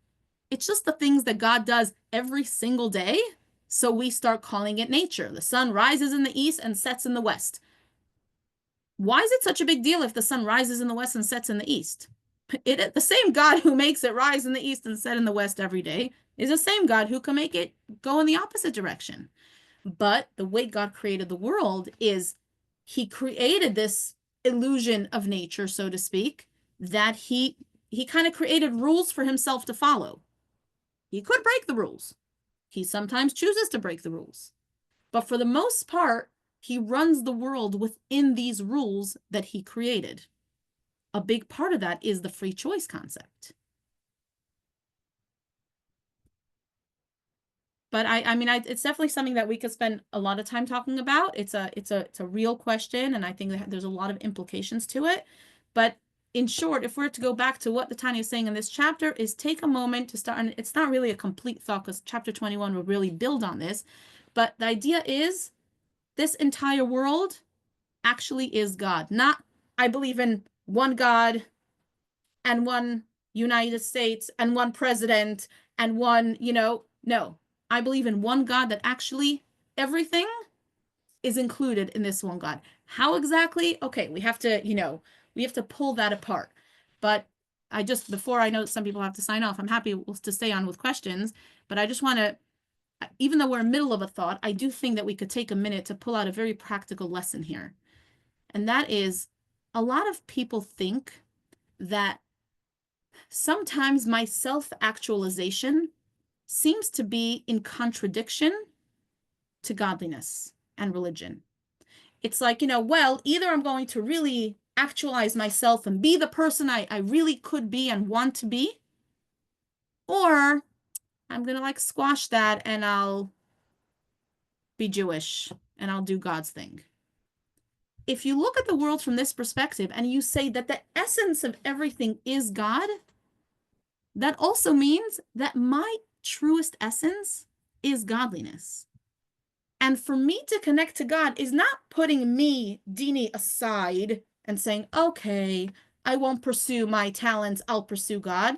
It's just the things that God does every single day. So we start calling it nature. The sun rises in the east and sets in the west. Why is it such a big deal if the sun rises in the west and sets in the east? The same God who makes it rise in the east and set in the west every day is the same God who can make it go in the opposite direction. But the way God created the world is he created this illusion of nature, so to speak, that he kind of created rules for himself to follow. He could break the rules. He sometimes chooses to break the rules. But for the most part, he runs the world within these rules that he created. A big part of that is the free choice concept. But I mean, it's definitely something that we could spend a lot of time talking about. It's a real question, and I think that there's a lot of implications to it. But in short, if we're to go back to what the Tanya is saying in this chapter, is take a moment to start, and it's not really a complete thought because chapter 21 will really build on this. But the idea is this entire world actually is God. Not, I believe in one God and one United States and one president and one, no. I believe in one God that actually everything is included in this one God. How exactly? Okay, we have to pull that apart. But before I know some people have to sign off, I'm happy to stay on with questions, but I just want to, even though we're in the middle of a thought, I do think that we could take a minute to pull out a very practical lesson here. And that is, a lot of people think that sometimes my self-actualization seems to be in contradiction to godliness and religion. It's like, well, either I'm going to really actualize myself and be the person I really could be and want to be, or I'm going to squash that and I'll be Jewish and I'll do God's thing. If you look at the world from this perspective and you say that the essence of everything is God, that also means that my truest essence is godliness. And for me to connect to God is not putting me, Dini, aside and saying, okay, I won't pursue my talents, I'll pursue God.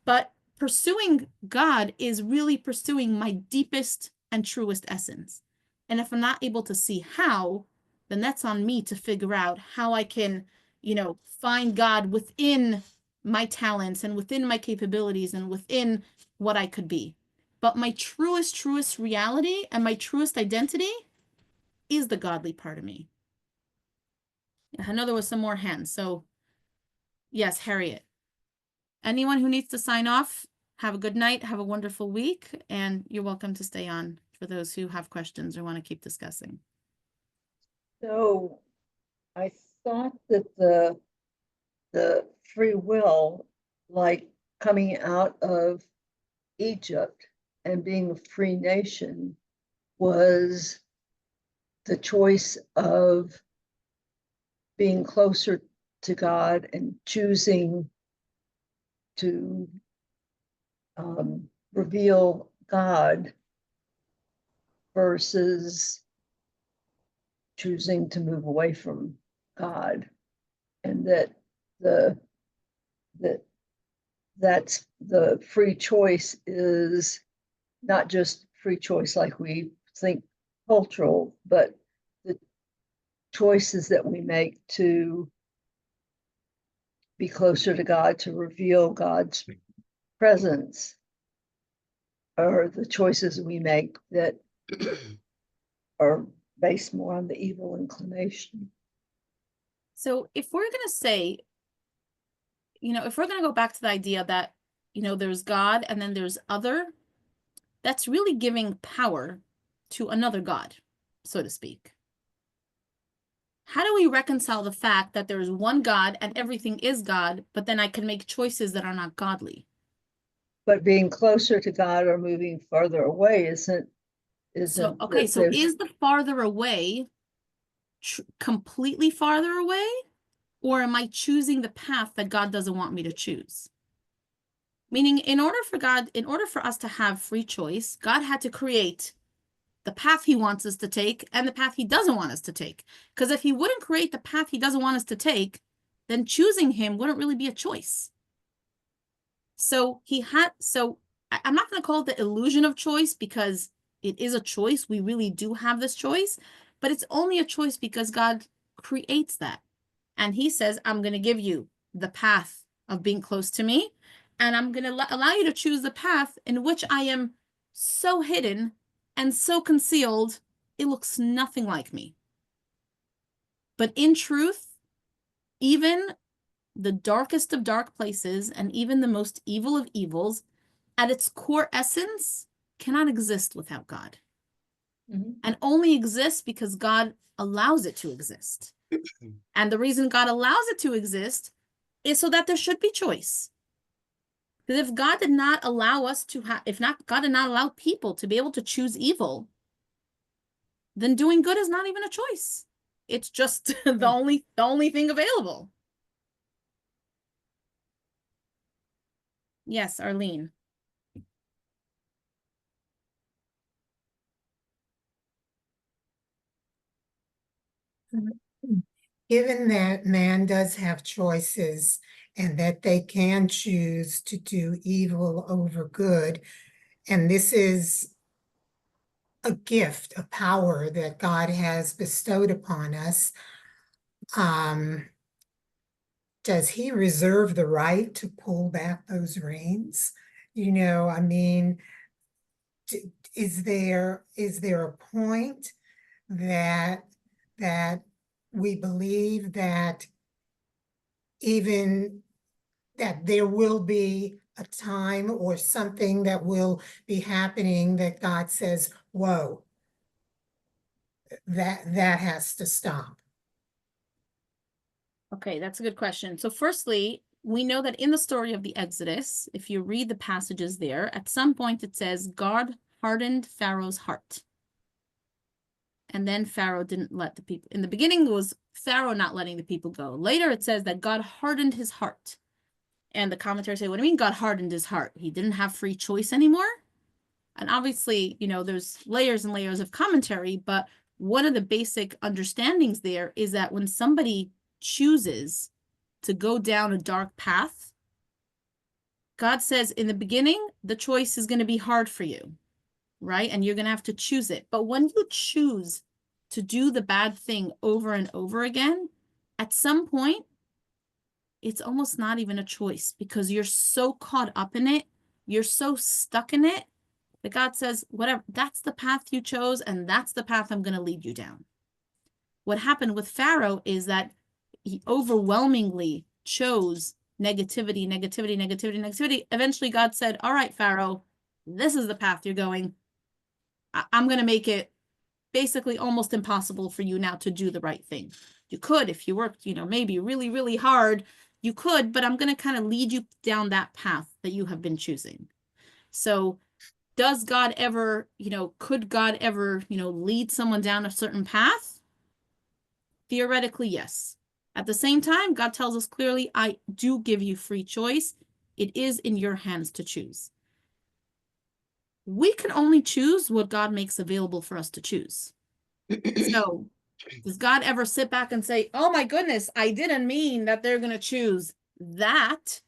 But pursuing God is really pursuing my deepest and truest essence. And if I'm not able to see how, then that's on me to figure out how I can, find God within my talents and within my capabilities and within what I could be. But my truest reality and my truest identity is the godly part of me. I know there was some more hands. So yes, Harriet. Anyone who needs to sign off, have a good night, have a wonderful week, and you're welcome to stay on for those who have questions or want to keep discussing. So I thought that the free will, like coming out of Egypt and being a free nation, was the choice of being closer to God and choosing to reveal God versus choosing to move away from God, and that's the free choice is not just free choice like we think cultural, but the choices that we make to be closer to God, to reveal God's presence, are the choices we make that are based more on the evil inclination. So if we're going to say, if we're going to go back to the idea that, there's God and then there's other, that's really giving power to another God, so to speak. How do we reconcile the fact that there is one God and everything is God, but then I can make choices that are not godly? But being closer to God or moving farther away isn't So, okay, so is the farther away completely farther away? Or am I choosing the path that God doesn't want me to choose? Meaning, in order for us to have free choice, God had to create the path he wants us to take and the path he doesn't want us to take. Because if he wouldn't create the path he doesn't want us to take, then choosing him wouldn't really be a choice. So I'm not going to call it the illusion of choice because it is a choice. We really do have this choice, but it's only a choice because God creates that. And he says, I'm going to give you the path of being close to me, and I'm going to allow you to choose the path in which I am so hidden and so concealed, it looks nothing like me. But in truth, even the darkest of dark places and even the most evil of evils, at its core essence, cannot exist without God. Mm-hmm. And only exists because God allows it to exist. And the reason God allows it to exist is so that there should be choice. Because if God did not allow us to have, God did not allow people to be able to choose evil, then doing good is not even a choice. It's just the only thing available. Yes, Arlene. Given that man does have choices and that they can choose to do evil over good, and this is a gift, a power that God has bestowed upon us, does he reserve the right to pull back those reins? I mean, is there a point that we believe that even that there will be a time or something that will be happening that God says, whoa, that has to stop? Okay, that's a good question. So firstly, we know that in the story of the Exodus, if you read the passages there, at some point it says God hardened Pharaoh's heart. And then Pharaoh didn't let the people. In the beginning, it was Pharaoh not letting the people go. Later, it says that God hardened his heart. And the commentators say, what do you mean God hardened his heart? He didn't have free choice anymore? And obviously, there's layers and layers of commentary, but one of the basic understandings there is that when somebody chooses to go down a dark path, God says in the beginning, the choice is going to be hard for you, right? And you're going to have to choose it. But when you choose to do the bad thing over and over again, at some point, it's almost not even a choice because you're so caught up in it. You're so stuck in it that God says, whatever, that's the path you chose, and that's the path I'm going to lead you down. What happened with Pharaoh is that he overwhelmingly chose negativity, negativity, negativity, negativity. Eventually, God said, all right, Pharaoh, this is the path you're going. I'm going to make it basically almost impossible for you now to do the right thing. You could, if you worked, maybe really, really hard, you could, but I'm going to kind of lead you down that path that you have been choosing. So Does God ever, could God ever, lead someone down a certain path? Theoretically, yes. At the same time, God tells us clearly, I do give you free choice. It is in your hands to choose. We can only choose what God makes available for us to choose. So, does God ever sit back and say, oh my goodness, I didn't mean that they're going to choose that?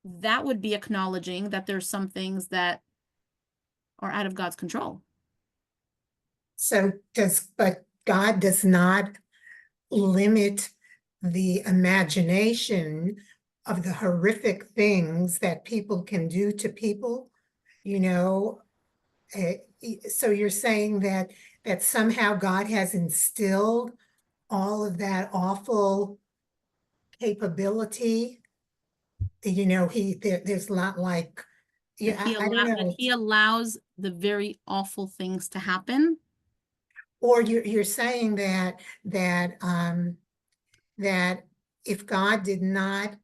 That would be acknowledging that there's some things that are out of God's control. So but God does not limit the imagination of the horrific things that people can do to people, you know. So you're saying that somehow God has instilled all of that awful capability. There's not like, yeah, I don't That know. he allows the very awful things to happen. Or you're saying that if God did not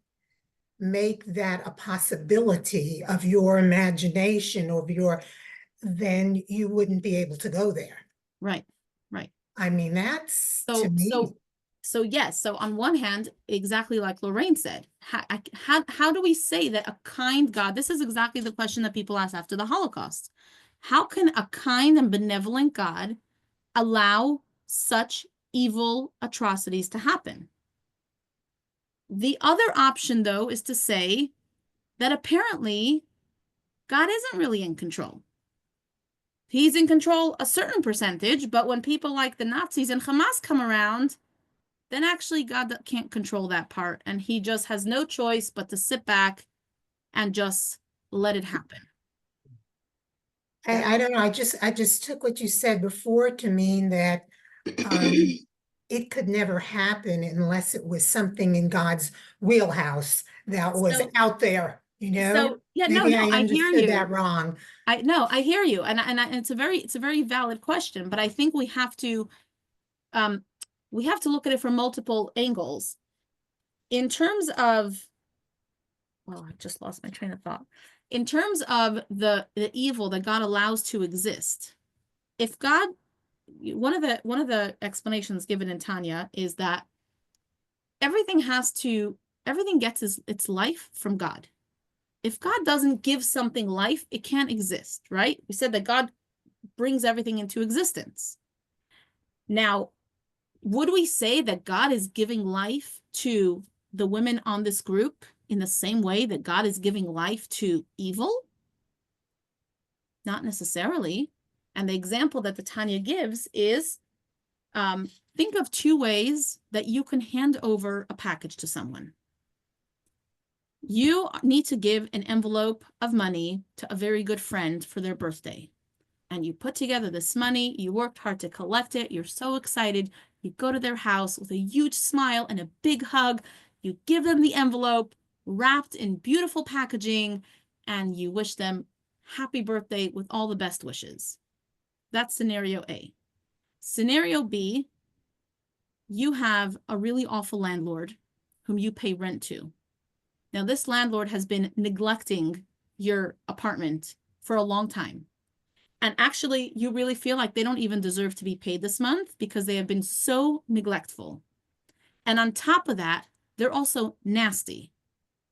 make that a possibility of your imagination then you wouldn't be able to go there. Right, right. I mean, that's to So, me. so yes. So on one hand, exactly like Lorraine said, how do we say that a kind God, this is exactly the question that people ask after the Holocaust. How can a kind and benevolent God allow such evil atrocities to happen? The other option, though, is to say that apparently God isn't really in control. He's in control a certain percentage, but when people like the Nazis and Hamas come around, then actually God can't control that part, and he just has no choice but to sit back and just let it happen. I don't know. I just took what you said before to mean that it could never happen unless it was something in God's wheelhouse that was out there, So yeah, Maybe no, I I hear understood you. that wrong. I hear you, and it's a very valid question, but I think we have to look at it from multiple angles. In terms of, well, I just lost my train of thought. In terms of the evil that God allows to exist, if God, one of the explanations given in Tanya is that everything gets its life from God. If God doesn't give something life, it can't exist, right? We said that God brings everything into existence. Now, would we say that God is giving life to the women on this group in the same way that God is giving life to evil? Not necessarily. And the example that the Tanya gives is, think of two ways that you can hand over a package to someone. You need to give an envelope of money to a very good friend for their birthday. And you put together this money, you worked hard to collect it, you're so excited, you go to their house with a huge smile and a big hug, you give them the envelope wrapped in beautiful packaging, and you wish them happy birthday with all the best wishes. That's scenario A. Scenario B, you have a really awful landlord whom you pay rent to. Now, this landlord has been neglecting your apartment for a long time. And actually, you really feel like they don't even deserve to be paid this month because they have been so neglectful. And on top of that, they're also nasty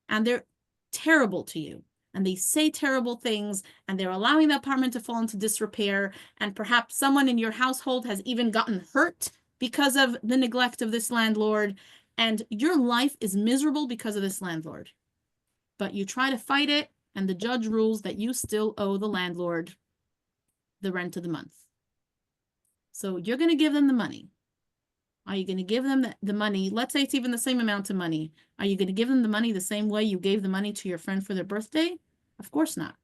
and they're terrible to you. And they say terrible things and they're allowing the apartment to fall into disrepair. And perhaps someone in your household has even gotten hurt because of the neglect of this landlord. And your life is miserable because of this landlord. But you try to fight it, and the judge rules that you still owe the landlord the rent of the month. So you're going to give them the money. Are you going to give them the money? Let's say it's even the same amount of money. Are you going to give them the money the same way you gave the money to your friend for their birthday? Of course not.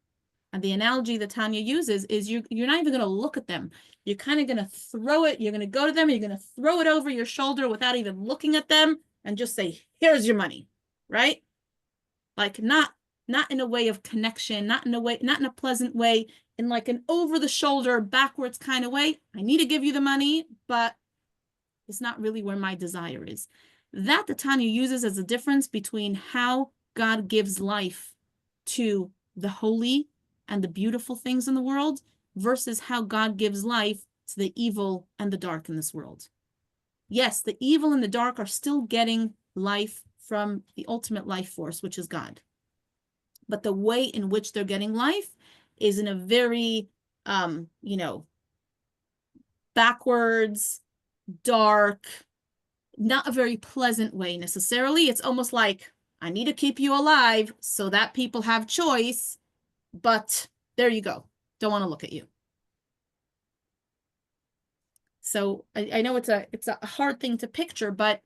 And the analogy that Tanya uses is you're not even going to look at them. You're kind of going to throw it. You're going to go to them. You're going to throw it over your shoulder without even looking at them and just say, here's your money, right? Like not in a way of connection, not in a pleasant way, in like an over the shoulder, backwards kind of way. I need to give you the money, but it's not really where my desire is. That the Tanya uses as a difference between how God gives life to the holy and the beautiful things in the world versus how God gives life to the evil and the dark in this world. Yes, the evil and the dark are still getting life from the ultimate life force, which is God. But the way in which they're getting life is in a very, backwards, dark, not a very pleasant way necessarily. It's almost like, I need to keep you alive so that people have choice, but there you go. Don't want to look at you. So I know it's a hard thing to picture, but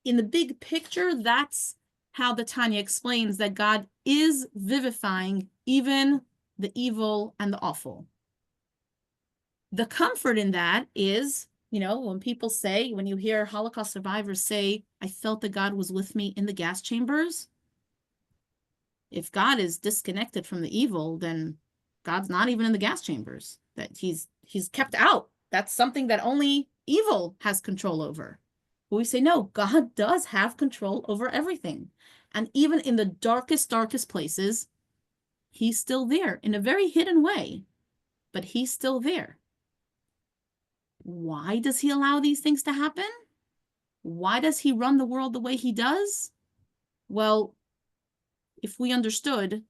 in the big picture, that's how the Tanya explains that God is vivifying even the evil and the awful. The comfort in that is, when people say, when you hear Holocaust survivors say, I felt that God was with me in the gas chambers. If God is disconnected from the evil, then God's not even in the gas chambers. That he's kept out. That's something that only evil has control over. But we say, no, God does have control over everything. And even in the darkest places, he's still there in a very hidden way, but he's still there. Why does he allow these things to happen? Why does he run the world the way he does? Well, if we understood,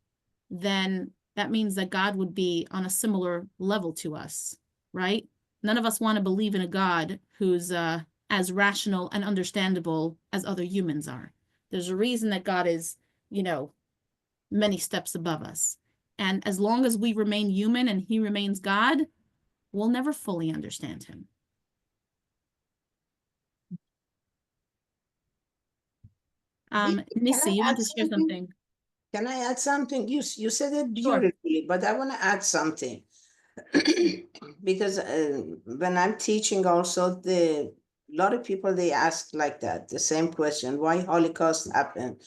then that means that God would be on a similar level to us, right? None of us want to believe in a God who's as rational and understandable as other humans are. There's a reason that God is, many steps above us. And as long as we remain human and he remains God, we'll never fully understand him. Nisi, you want to share something? Can I add something? You said it Sure. beautifully, but I want to add something. Because when I'm teaching also, a lot of people, they ask like that, the same question, why Holocaust happened?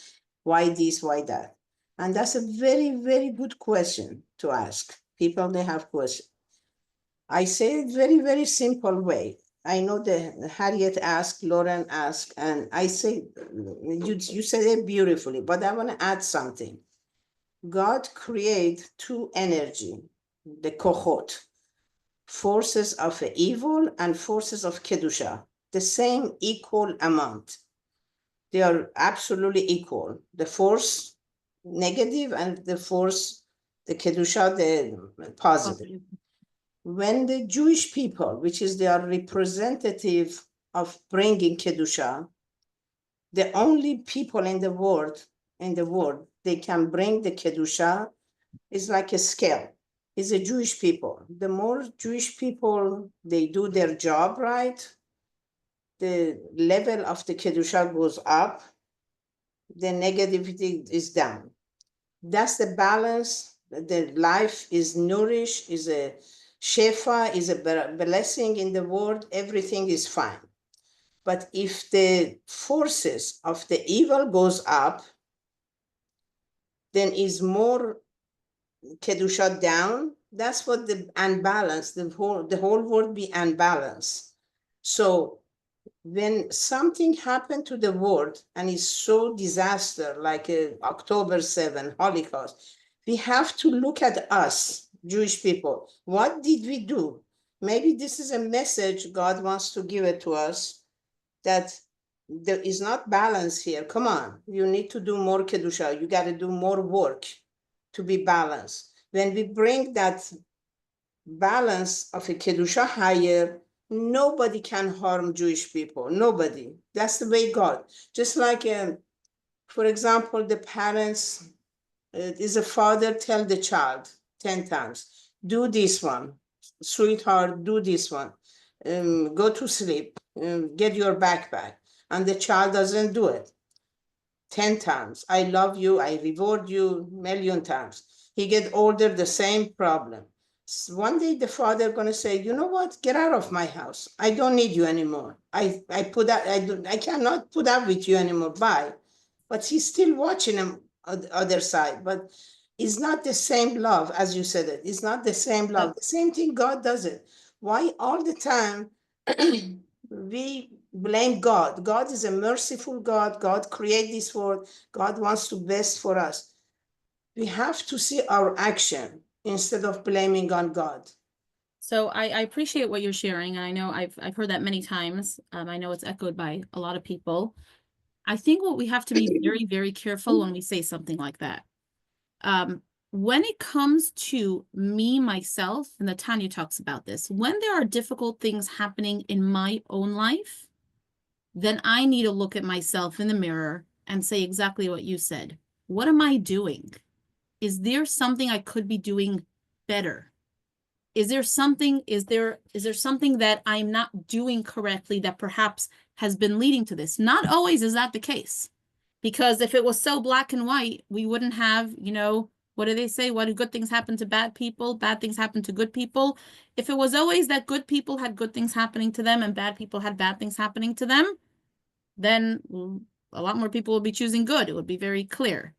Why this, why that? And that's a very, very good question to ask. People, they have questions. I say it very, very simple way. I know that Harriet asked, Lauren asked, and I say, you said it beautifully, but I want to add something. God created two energy, the kohot, forces of evil and forces of kedusha, the same equal amount. They are absolutely equal. The force negative and the force, the kedusha, the positive. When the Jewish people, which is their representative of bringing kedusha, the only people in the world, they can bring the kedusha is like a scale. Is a Jewish people. The more Jewish people they do their job right, the level of the kedusha goes up, the negativity is down. That's the balance. The life is nourished, is a shefa, is a blessing in the world. Everything is fine. But if the forces of the evil goes up, then is more kedusha down. That's what the unbalance, the whole world be unbalanced. So when something happened to the world and is so disaster, like October 7, Holocaust, we have to look at us, Jewish people. What did we do? Maybe this is a message God wants to give it to us, that there is not balance here. Come on, you need to do more kedusha. You got to do more work to be balanced. When we bring that balance of a kedusha higher, nobody can harm Jewish people. Nobody. That's the way God. Just like, for example, the parents, is a father tell the child 10 times, do this one, sweetheart, do this one, go to sleep, get your backpack, and the child doesn't do it. 10 times, I love you, I reward you, million times. He get older, the same problem. One day the father gonna say, you know what, get out of my house. I don't need you anymore. I cannot put up with you anymore, bye. But he's still watching him on the other side. But it's not the same love, as you said it. It's not the same love. The same thing God does it. Why all the time we blame God? God is a merciful God. God created this world. God wants to best for us. We have to see our action. instead of blaming on God. So I appreciate what you're sharing, and I know I've heard that many times. I know it's echoed by a lot of people. I think what we have to be very, very careful when we say something like that. When it comes to me, myself, and the Tanya talks about this, when there are difficult things happening in my own life, then I need to look at myself in the mirror and say exactly what you said. What am I doing? Is there something I could be doing better? Is there something that I'm not doing correctly that perhaps has been leading to this? Not always is that the case. Because if it was so black and white, we wouldn't have, what do they say? What do good things happen to bad people? Bad things happen to good people. If it was always that good people had good things happening to them and bad people had bad things happening to them, then a lot more people would be choosing good. It would be very clear.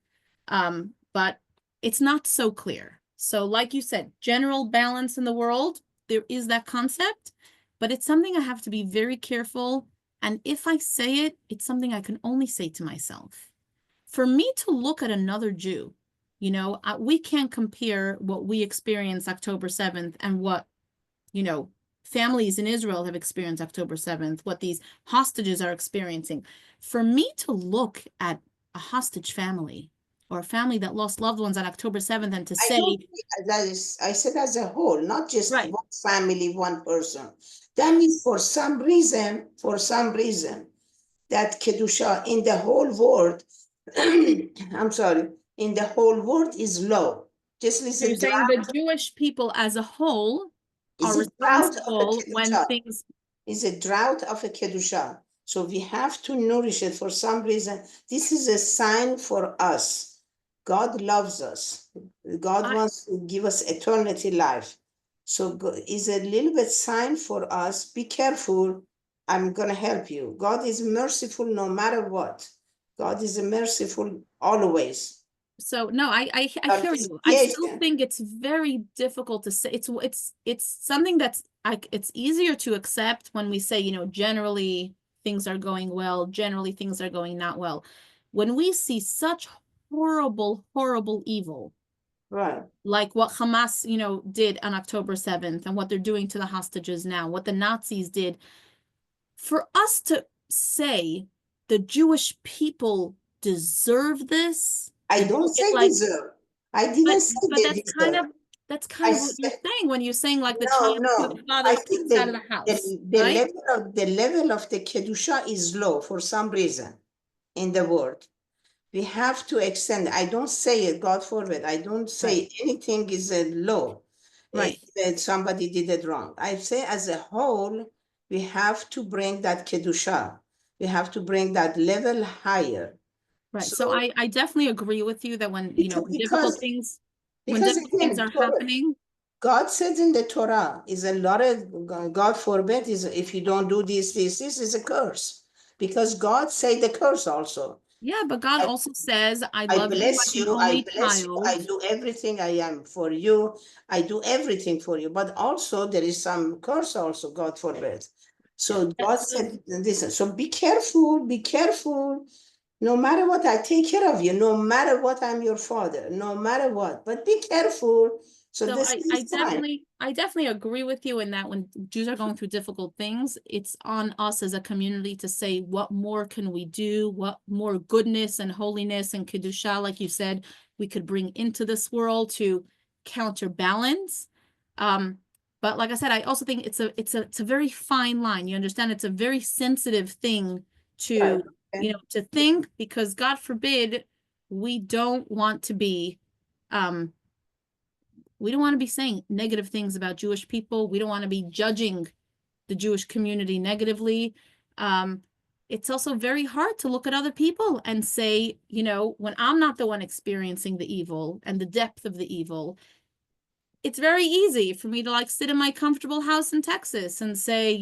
But it's not so clear. So like you said, general balance in the world, there is that concept, but it's something I have to be very careful. And if I say it, it's something I can only say to myself. For me to look at another Jew, we can't compare what we experienced October 7th and what, families in Israel have experienced October 7th, what these hostages are experiencing. For me to look at a hostage family or a family that lost loved ones on October 7th and to I say, don't think that is, I said as a whole, not just right, one family, one person. That means for some reason, that Kedusha in the whole world, I'm sorry, in the whole world is low. Just so listen, you're saying the Jewish people as a whole is are a drought of a responsible when Kedusha. things, Is a drought of a Kedusha. So we have to nourish it for some reason. This is a sign for us. God loves us. God I, wants to give us eternity life. So is a little bit sign for us. Be careful. I'm going to help you. God is merciful no matter what. God is merciful always. So no, I But hear his you. I still creation, think it's very difficult to say. It's something that's it's easier to accept when we say, generally things are going well, generally things are going not well. When we see such horrible, horrible evil, right? like what Hamas, did on October 7th and what they're doing to the hostages now, what the Nazis did, for us to say the Jewish people deserve this I and don't look at say like deserve. I but didn't say but they that's kind deserve. of I what you're said saying when you're saying like the no, child who the no. I father think kicks out of the house, right? the level of the kedusha is low for some reason in the world. We have to extend. I don't say it, God forbid. I don't say Right, anything is low. right, That somebody did it wrong. I say as a whole, we have to bring that kedusha. We have to bring that level higher. right. So So I definitely agree with you that when because difficult things again, are happening, God said in the Torah is a lot of God forbid is if you don't do this is a curse because God said the curse also. yeah, but God I, also says, I I love you bless like an you, I only bless you, I child. do everything I am for you, I do everything for you. But also there is some curse also, God forbid. Yeah. So God said this. So be careful, be careful. No matter what, I take care of you. No matter what, I'm your father. No matter what, but be careful. So So this is a sign. I definitely agree with you in that when Jews are going through difficult things, it's on us as a community to say, what more can we do? What more goodness and holiness and kedusha, like you said, we could bring into this world to counterbalance. But like I said, I also think it's a very fine line. You understand, it's a very sensitive thing Right. to, to think, because God forbid we don't want to be we don't want to be saying negative things about Jewish people. We don't want to be judging the Jewish community negatively. It's also very hard to look at other people and say, when I'm not the one experiencing the evil and the depth of the evil, it's very easy for me to like sit in my comfortable house in Texas and say,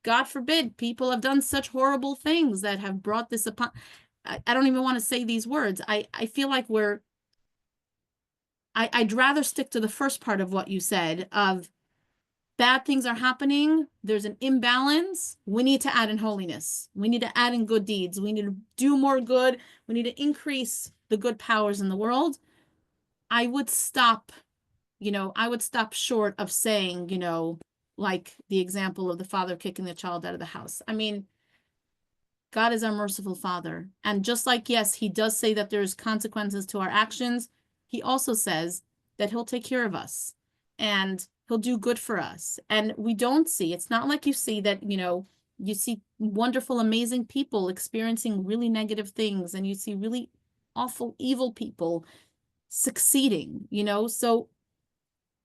God forbid, people have done such horrible things that have brought this upon. I don't even want to say these words. I feel like I'd rather stick to the first part of what you said of bad things are happening. There's an imbalance. We need to add in holiness. We need to add in good deeds. We need to do more good. We need to increase the good powers in the world. I would stop you know, I would stop short of saying, you know, like the example of the father kicking the child out of the house. I mean, God is our merciful Father. And just like, yes, he does say that there's consequences to our actions, he also says that he'll take care of us and he'll do good for us. And we don't see, it's not like you see that, you know, you see wonderful, amazing people experiencing really negative things, and you see really awful, evil people succeeding, you know? So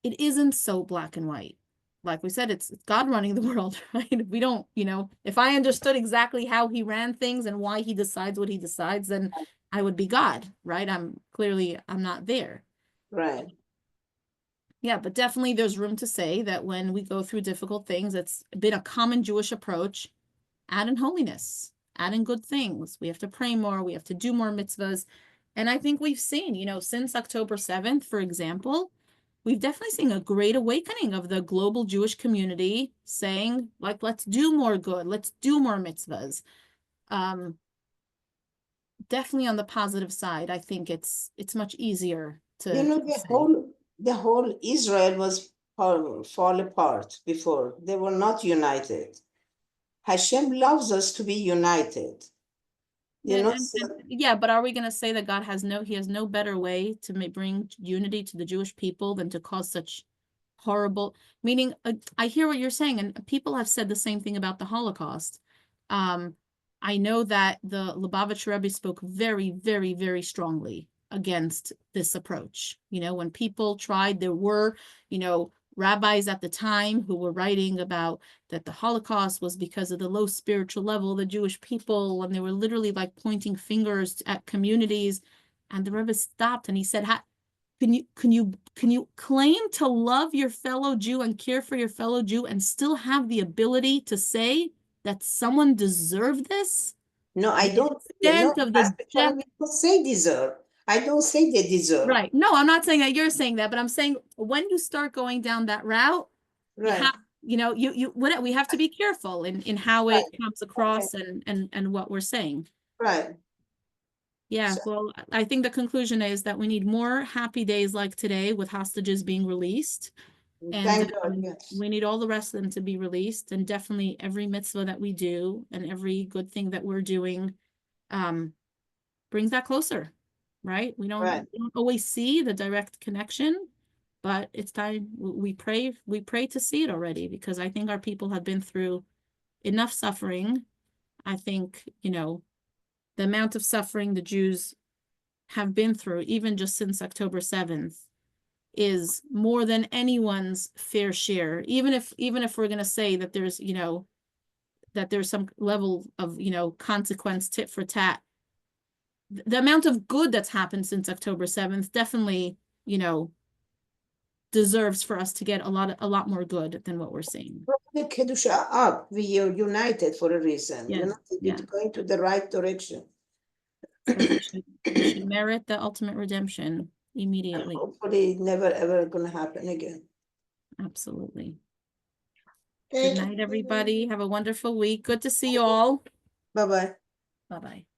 it isn't so black and white. Like we said, it's God running the world, right? We don't, you know, if I understood exactly how he ran things and why he decides what he decides, then I would be God, right? I'm not there. Right. Yeah, but definitely there's room to say that when we go through difficult things, it's been a common Jewish approach, add in holiness, add in good things. We have to pray more, we have to do more mitzvahs. And I think we've seen, you know, since October 7th, for example, we've definitely seen a great awakening of the global Jewish community saying, like, let's do more good, let's do more mitzvahs. Definitely on the positive side, I think it's much easier You to know, say. the whole Israel was fall apart before. They were not united. Hashem loves us to be united. You know, so, Yeah, but are we going to say that God has he has no better way to bring unity to the Jewish people than to cause such horrible, meaning I hear what you're saying, and people have said the same thing about the Holocaust. I know that the Lubavitch Rebbe spoke very, very, very strongly against this approach. You know, when people tried, there were, you know, rabbis at the time who were writing about that the Holocaust was because of the low spiritual level of the Jewish people, and they were literally like pointing fingers at communities. And the Rebbe stopped and he said, can you claim to love your fellow Jew and care for your fellow Jew and still have the ability to say that someone deserved this? no, I The don't. No, extent of the some depth. people say deserve. I don't say they deserve. Right. No, I'm not saying that you're saying that, but I'm saying when you start going down that route, you Right. have, you know, what we have to be careful in how Right. it comes Okay. across and what we're saying. Right. Yeah, So, well, I think the conclusion is that we need more happy days like today with hostages being released. And thank God. Yes. we need all the rest of them to be released, and definitely every mitzvah that we do and every good thing that we're doing brings that closer, right? We Right. don't always see the direct connection, but it's time we pray to see it already, because I think our people have been through enough suffering. I think, you know, the amount of suffering the Jews have been through, even just since October 7th, is more than anyone's fair share. Even if we're going to say that there's, you know, that there's some level of, you know, consequence tit for tat, the amount of good that's happened since October 7th definitely, you know, deserves for us to get a lot more good than what we're seeing. The Kedusha up. We are united for a reason. You Yeah, know, yeah. it's going to the right direction. So we should merit the ultimate redemption And immediately. hopefully, never ever gonna happen again. Absolutely. Thank Good you. night, everybody. Have a wonderful week. Good to see you all. Bye bye. Bye-bye.